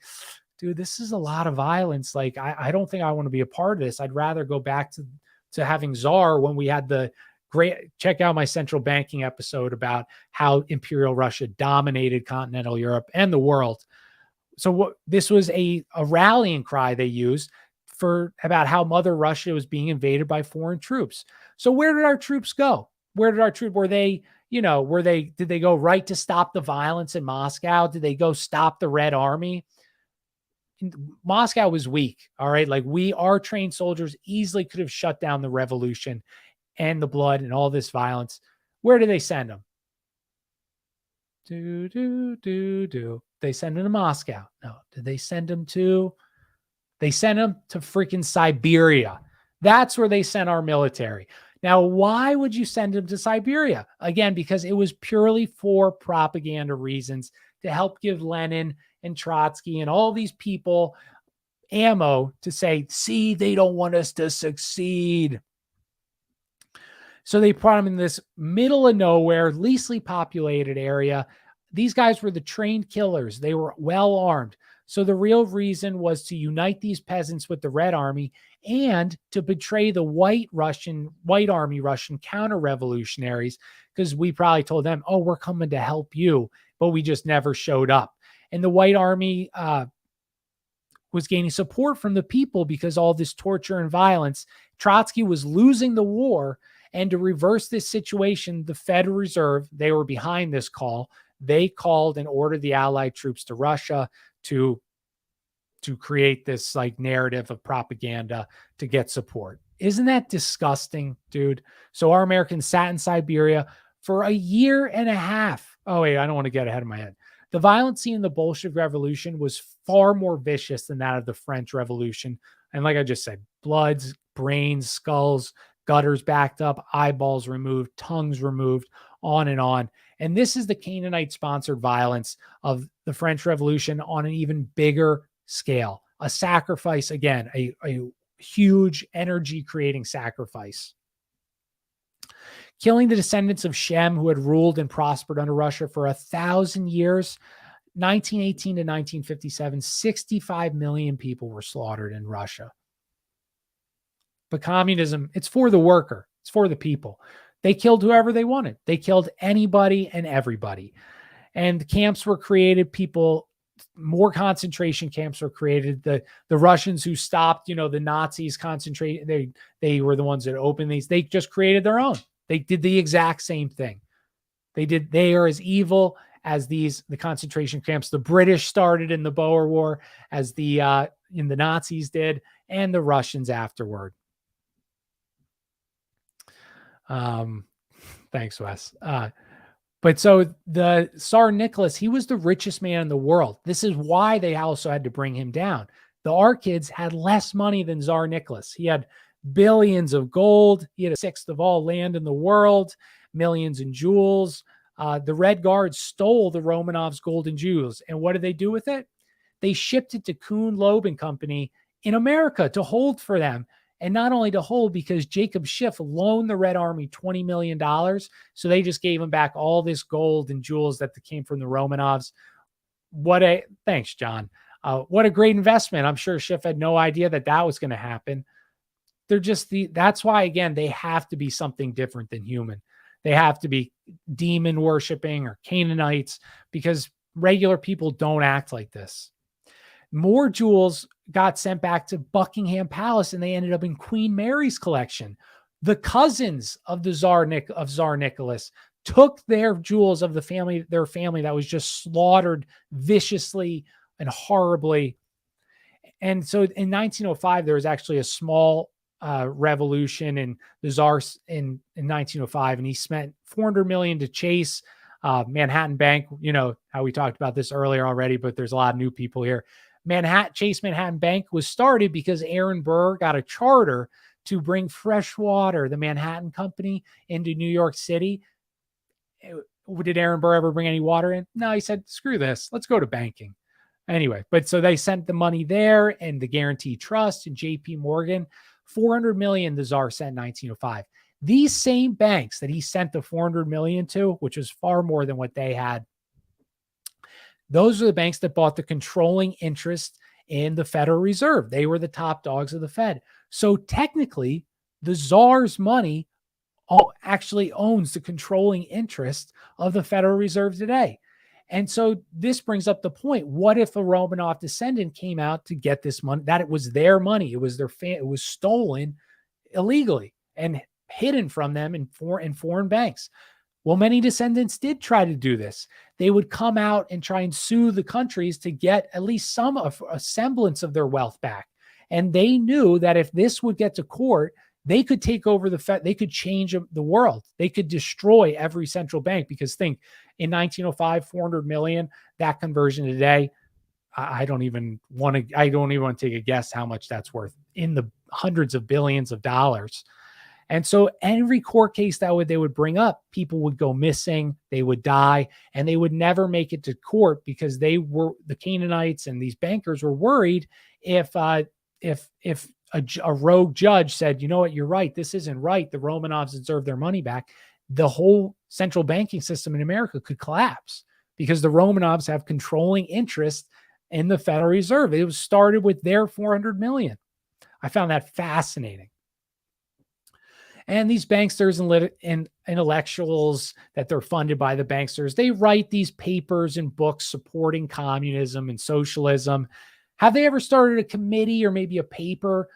dude, this is a lot of violence. Like, I don't think I want to be a part of this. I'd rather go back to having Tsar when we had the great, check out my central banking episode about how Imperial Russia dominated continental Europe and the world. So this was a rallying cry they used about how Mother Russia was being invaded by foreign troops. So where did our troops go? Were they, did they go right to stop the violence in Moscow? Did they go stop the Red Army? Moscow was weak. All right. Like our trained soldiers easily could have shut down the revolution and the blood and all this violence. Where do they send them? They send them to Moscow. No. Did they send them to? They sent them to freaking Siberia. That's where they sent our military. Now, why would you send them to Siberia? Again, because it was purely for propaganda reasons to help give Lenin and Trotsky and all these people ammo to say, see, they don't want us to succeed. So they brought them in this middle of nowhere, leastly populated area. These guys were the trained killers. They were well armed. So the real reason was to unite these peasants with the Red Army and to betray the white Army Russian counter-revolutionaries, because we probably told them, oh, we're coming to help you, but we just never showed up. And the White Army was gaining support from the people because all this torture and violence. Trotsky was losing the war. And to reverse this situation, the Federal Reserve, they were behind this call. They called and ordered the Allied troops to Russia to create this like narrative of propaganda to get support. Isn't that disgusting, dude? So our Americans sat in Siberia for a year and a half. Oh, wait, I don't want to get ahead of my head. The violence seen in the Bolshevik Revolution was far more vicious than that of the French Revolution. And like I just said, bloods, brains, skulls, gutters backed up, eyeballs removed, tongues removed, on and on. And this is the Canaanite-sponsored violence of the French Revolution on an even bigger scale. A sacrifice, again, a huge energy-creating sacrifice. Killing the descendants of Shem, who had ruled and prospered under Russia for 1,000 years, 1918 to 1957, 65 million people were slaughtered in Russia. But communism, it's for the worker. It's for the people. They killed whoever they wanted. They killed anybody and everybody. And camps were created. More concentration camps were created. The Russians who stopped, the Nazis concentrate. They were the ones that opened these. They just created their own. They did the exact same thing. They are as evil as the concentration camps the British started in the Boer War, as the Nazis did, and the Russians afterward. Thanks, Wes. But so the Tsar Nicholas, he was the richest man in the world. This is why they also had to bring him down. The Arkids had less money than Tsar Nicholas. He had billions of gold. He had a sixth of all land in the world, millions in jewels. The Red Guards stole the Romanovs' gold and jewels. And what did they do with it? They shipped it to Kuhn, Loeb and Company in America to hold for them. And not only to hold, because Jacob Schiff loaned the Red Army $20 million. So they just gave him back all this gold and jewels that came from the Romanovs. Thanks, John. What a great investment. I'm sure Schiff had no idea that was going to happen. That's why, again, they have to be something different than human. They have to be demon worshiping or Canaanites, because regular people don't act like this. More jewels got sent back to Buckingham Palace, and they ended up in Queen Mary's collection. The cousins of Tsar Nicholas took their jewels of their family that was just slaughtered viciously and horribly. And so in 1905, there was actually a small revolution in the Tsar in 1905, and he spent $400 million to chase Manhattan Bank. You know how we talked about this earlier already, but there's a lot of new people here. Chase Manhattan Bank was started because Aaron Burr got a charter to bring fresh water, the Manhattan Company, into New York City. Did Aaron Burr ever bring any water in? No, he said, screw this. Let's go to banking. Anyway, but so they sent the money there, and the Guarantee Trust and JP Morgan, $400 million the Tsar sent in 1905. These same banks that he sent the $400 million to, which was far more than what they had, those are the banks that bought the controlling interest in the Federal Reserve. They were the top dogs of the Fed. So technically, the Tsar's money actually owns the controlling interest of the Federal Reserve today. And so this brings up the point. What if a Romanov descendant came out to get this money? That it was their money. It was it was stolen illegally and hidden from them in foreign banks. Well, many descendants did try to do this. They would come out and try and sue the countries to get at least some of a semblance of their wealth back. And they knew that if this would get to court, they could take over they could change the world. They could destroy every central bank, because think, in 1905, 400 million, that conversion today, I don't even want to take a guess how much that's worth, in the hundreds of billions of dollars. And so every court case they would bring up, people would go missing, they would die, and they would never make it to court, because the Canaanites and these bankers were worried if a rogue judge said, you know what, you're right, this isn't right, the Romanovs deserve their money back, the whole central banking system in America could collapse, because the Romanovs have controlling interest in the Federal Reserve. It was started with their 400 million. I found that fascinating. And these banksters and intellectuals that they're funded by, the banksters, they write these papers and books supporting communism and socialism. Have they ever started a committee or maybe a paper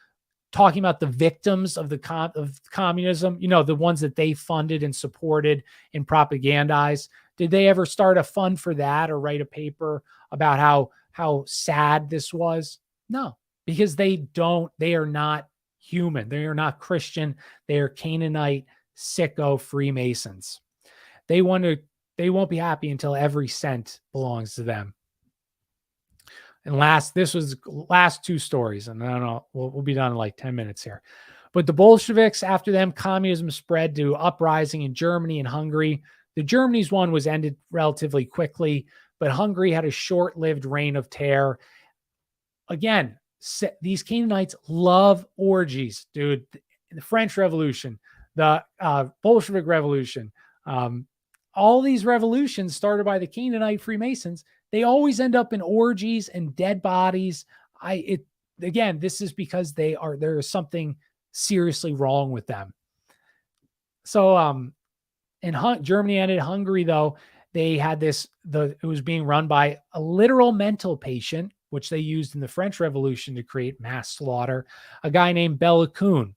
talking about the victims of of communism? You know, the ones that they funded and supported and propagandized. Did they ever start a fund for that, or write a paper about how sad this was? No, because they are not human. They are not Christian. They are Canaanite, sicko Freemasons. They won't be happy until every cent belongs to them. And this was last two stories, and I don't know, we'll be done in like 10 minutes here. But the Bolsheviks, after them, communism spread to uprising in Germany and Hungary. The Germany's one was ended relatively quickly, but Hungary had a short-lived reign of terror. Again, these Canaanites love orgies, dude. The French Revolution, the Bolshevik Revolution, all these revolutions started by the Canaanite Freemasons, they always end up in orgies and dead bodies. Again, this is because there is something seriously wrong with them. So, Germany ended. Hungary, though, they had it was being run by a literal mental patient, which they used in the French Revolution to create mass slaughter, a guy named Bela Kun.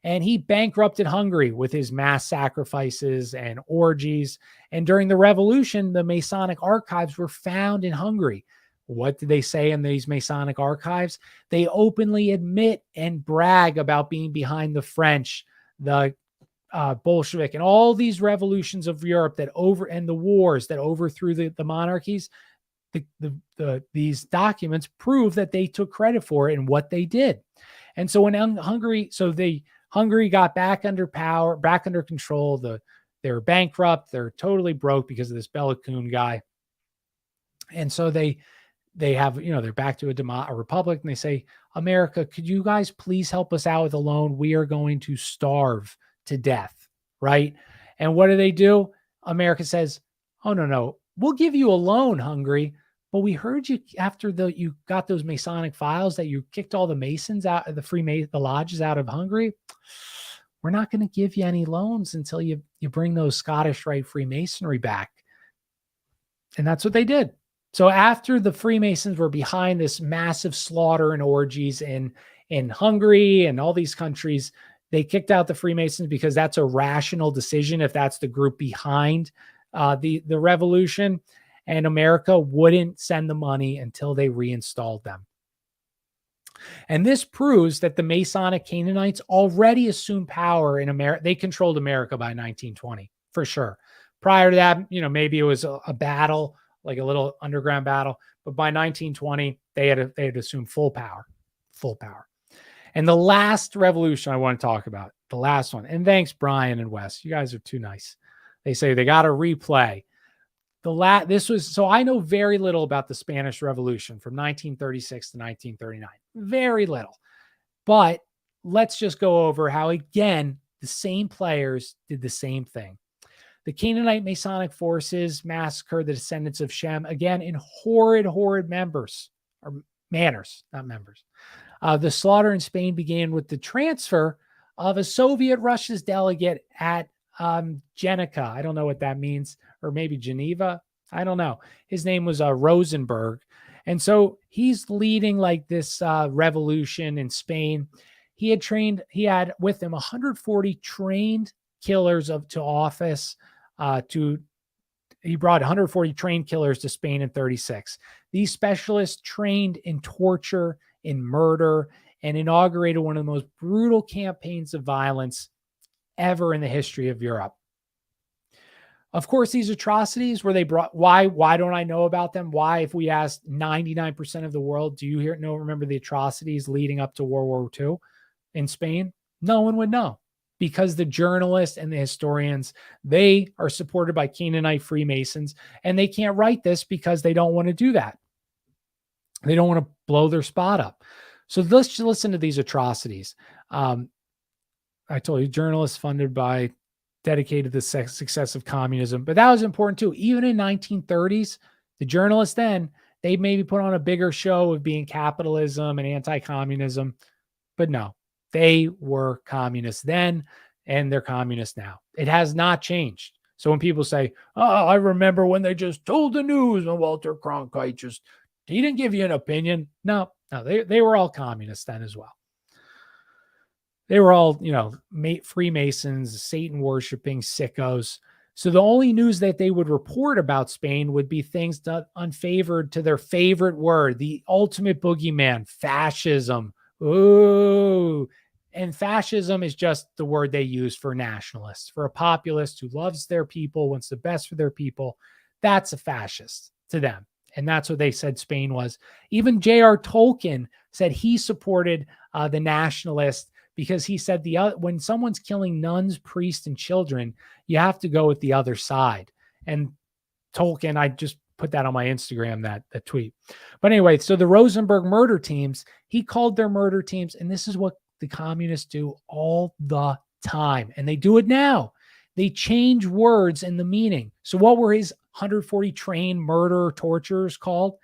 And he bankrupted Hungary with his mass sacrifices and orgies. And during the revolution, the Masonic archives were found in Hungary. What did they say in these Masonic archives? They openly admit and brag about being behind the French, the Bolshevik, and all these revolutions of Europe and the wars that overthrew the monarchies. These documents prove that they took credit for it and what they did. And so when Hungary got back under power, back under control, they're bankrupt, they're totally broke because of this Bela Kun guy. And so they have, they're back to a republic, and they say, America, could you guys please help us out with a loan? We are going to starve to death, right? And what do? America says, oh, no, we'll give you a loan, Hungary, but we heard you after you got those Masonic files that you kicked all the Masons out, the lodges out of Hungary. We're not going to give you any loans until you bring those Scottish Rite Freemasonry back. And that's what they did. So after the Freemasons were behind this massive slaughter and orgies in Hungary and all these countries, they kicked out the Freemasons because that's a rational decision if that's the group behind the revolution. And America wouldn't send the money until they reinstalled them. And this proves that the Masonic Canaanites already assumed power in America. They controlled America by 1920, for sure. Prior to that, maybe it was a battle, like a little underground battle. But by 1920, they had assumed full power. And the last revolution I want to talk about, the last one, and thanks, Brian and Wes. You guys are too nice. They say they got to replay. So I know very little about the Spanish Revolution from 1936 to 1939. Very little. But let's just go over how, again, the same players did the same thing. The Canaanite Masonic forces massacred the descendants of Shem, again, in horrid manners, not members. The slaughter in Spain began with the transfer of a Soviet Russia's delegate at Jenica. I don't know what that means, or maybe Geneva. I don't know. His name was Rosenberg. And so he's leading like this revolution in Spain. He had with him 140 trained killers to office. He brought 140 trained killers to Spain in 36. These specialists trained in torture, in murder, and inaugurated one of the most brutal campaigns of violence ever in the history of Europe. Of course, these atrocities were they brought. Why don't I know about them? Why, if we asked 99% of the world, do you remember the atrocities leading up to World War II in Spain? No one would know, because the journalists and the historians, they are supported by Canaanite Freemasons, and they can't write this because they don't want to do that. They don't want to blow their spot up. So let's listen to these atrocities. I told you, journalists funded by, dedicated to the success of communism, but that was important too. Even in 1930s, the journalists then, they maybe put on a bigger show of being capitalism and anti-communism, but no, they were communists then, and they're communists now. It has not changed. So when people say, "Oh, I remember when they just told the news and Walter Cronkite he didn't give you an opinion." No, they were all communists then as well. They were all, Freemasons, Satan worshiping sickos. So the only news that they would report about Spain would be things unfavored to their favorite word, the ultimate boogeyman, fascism. Ooh. And fascism is just the word they use for nationalists, for a populist who loves their people, wants the best for their people. That's a fascist to them. And that's what they said Spain was. Even J.R. Tolkien said he supported the nationalists, because he said when someone's killing nuns, priests, and children, you have to go with the other side. And Tolkien, I just put that on my Instagram, that tweet. But anyway, so the Rosenberg murder teams, he called their murder teams, and this is what the communists do all the time. And they do it now. They change words and the meaning. So what were his 140 trained murder torturers called?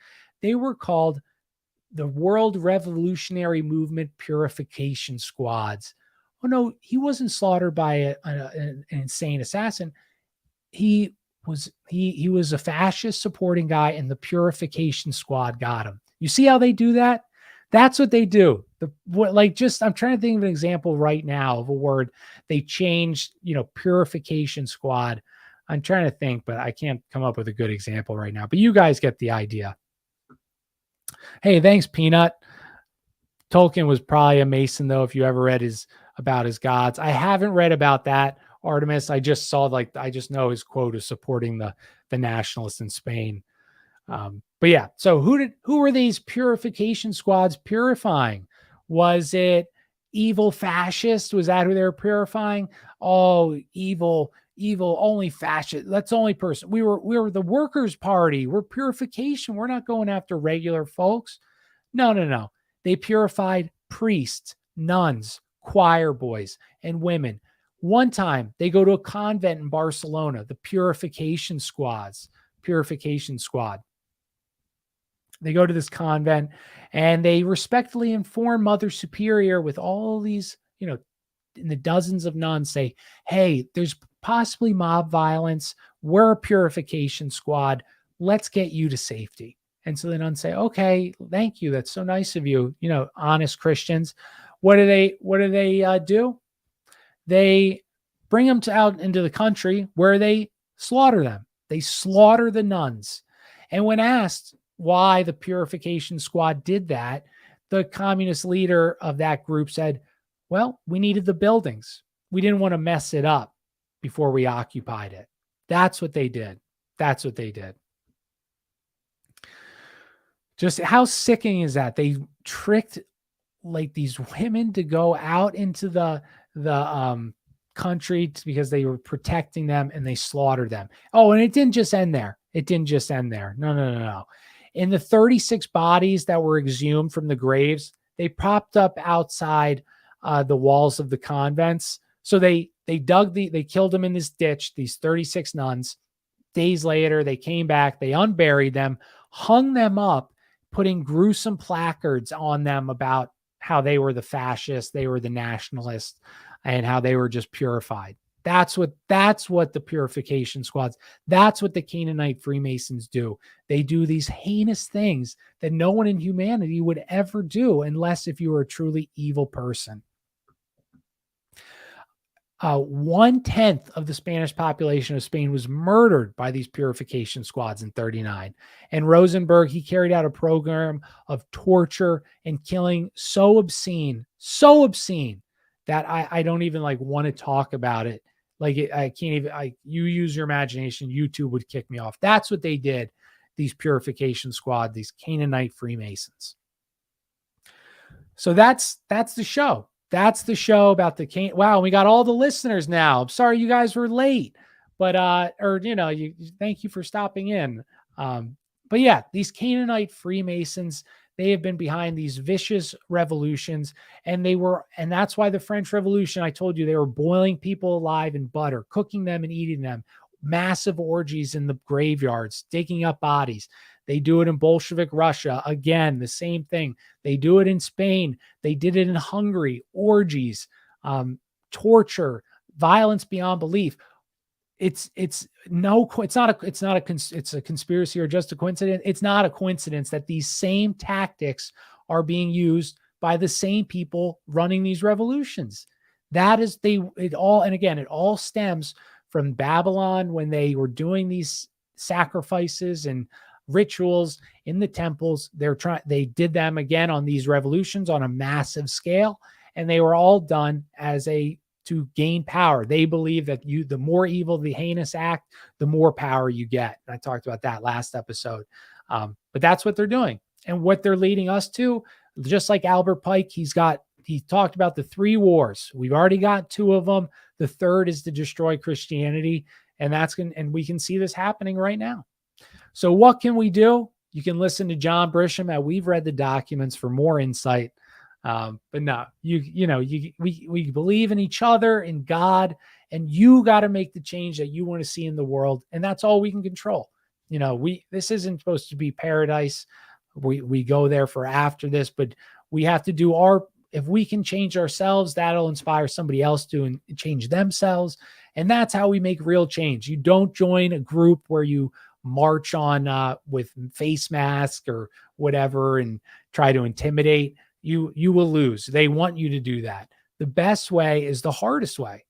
They were called the World Revolutionary Movement Purification Squads. Oh no, he wasn't slaughtered by an insane assassin. He was a fascist supporting guy, and the Purification Squad got him. You see how they do that? That's what they do. I'm trying to think of an example right now of a word they changed. Purification Squad. I'm trying to think, but I can't come up with a good example right now. But you guys get the idea. Hey, thanks, Peanut. Tolkien was probably a Mason, though, if you ever read about his gods. I haven't read about that, Artemis. I just saw, I just know his quote is supporting the nationalists in Spain. But yeah, so who were these purification squads purifying? Was it evil fascists? Was that who they were purifying? Oh, evil, only fascist. That's the only person. We were the Workers' Party. We're purification. We're not going after regular folks. No. They purified priests, nuns, choir boys, and women. One time they go to a convent in Barcelona, the Purification Squad. They go to this convent and they respectfully inform Mother Superior with all these, in the dozens of nuns, say, hey, there's possibly mob violence. We're a purification squad. Let's get you to safety. And so the nuns say, okay, thank you. That's so nice of you. Honest Christians. What do they do? They bring them out into the country where they slaughter them. They slaughter the nuns. And when asked why the Purification Squad did that, the communist leader of that group said, well, we needed the buildings. We didn't want to mess it up before we occupied it. That's what they did. Just how sickening is that? They tricked these women to go out into the country because they were protecting them, and they slaughtered them. Oh, and it didn't just end there. No. In the 36 bodies that were exhumed from the graves, they propped up outside the walls of the convents. So they killed them in this ditch, these 36 nuns. Days later, they came back, they unburied them, hung them up, putting gruesome placards on them about how they were the fascists, they were the nationalists, and how they were just purified. That's what the purification squads, that's what the Canaanite Freemasons do. They do these heinous things that no one in humanity would ever do, unless if you were a truly evil person. 1/10 of the Spanish population of Spain was murdered by these purification squads in 39. And Rosenberg, he carried out a program of torture and killing so obscene that I don't even like want to talk about it. Like I can't even, you use your imagination, YouTube would kick me off. That's what they did. These purification squad, these Canaanite Freemasons. So that's the show. That's the show about the Canaan. Wow, we got all the listeners now. I'm sorry you guys were late, but thank you for stopping in. But yeah, these Canaanite Freemasons, they have been behind these vicious revolutions, and that's why the French Revolution, I told you, they were boiling people alive in butter, cooking them and eating them, massive orgies in the graveyards, digging up bodies. They do it in Bolshevik Russia. Again, the same thing. They do it in Spain. They did it in Hungary. Orgies, torture, violence beyond belief. It's a conspiracy or just a coincidence. It's not a coincidence that these same tactics are being used by the same people running these revolutions. It all stems from Babylon, when they were doing these sacrifices and rituals in the temples. They did them again on these revolutions on a massive scale, and they were all done to gain power. They believe that the more evil, the heinous act, the more power you get. I talked about that last episode. But that's what they're doing, and what they're leading us to. Just like Albert Pike, he talked about the 3 wars. We've already got 2 of them. The third is to destroy Christianity, and we can see this happening right now. So what can we do? You can listen to John Brisham at We've Read the Documents for more insight. But no, we believe in each other, in God, and you got to make the change that you want to see in the world. And that's all we can control. This isn't supposed to be paradise. We go there for after this, but we have to do if we can change ourselves, that'll inspire somebody else to and change themselves. And that's how we make real change. You don't join a group where you march on with face mask or whatever and try to intimidate. You will lose. They want you to do that. The best way is the hardest way,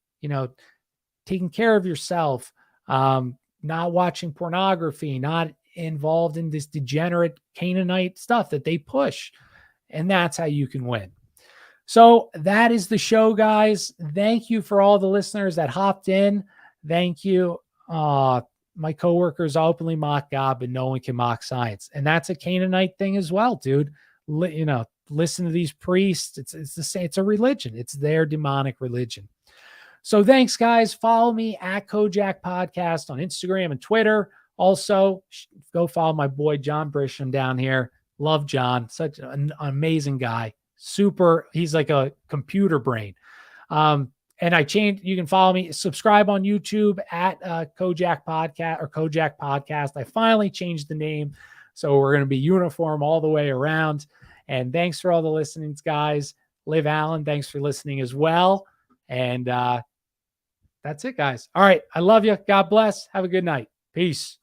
taking care of yourself, not watching pornography, not involved in this degenerate Canaanite stuff that they push. And that's how you can win. So that is the show, guys. Thank you for all the listeners that hopped in. Thank you. My coworkers openly mock God, but no one can mock science. And that's a Canaanite thing as well, dude. Listen to these priests. It's the same. It's a religion. It's their demonic religion. So thanks, guys. Follow me at Kojak Podcast on Instagram and Twitter. Also, go follow my boy John Brisham down here. Love John. Such an amazing guy. Super. He's like a computer brain. And you can follow me, subscribe on YouTube at Kojak Podcast or Kojak Podcast. I finally changed the name, so we're going to be uniform all the way around. And thanks for all the listenings, guys. Liv Allen, thanks for listening as well. And that's it, guys. All right. I love you. God bless. Have a good night. Peace.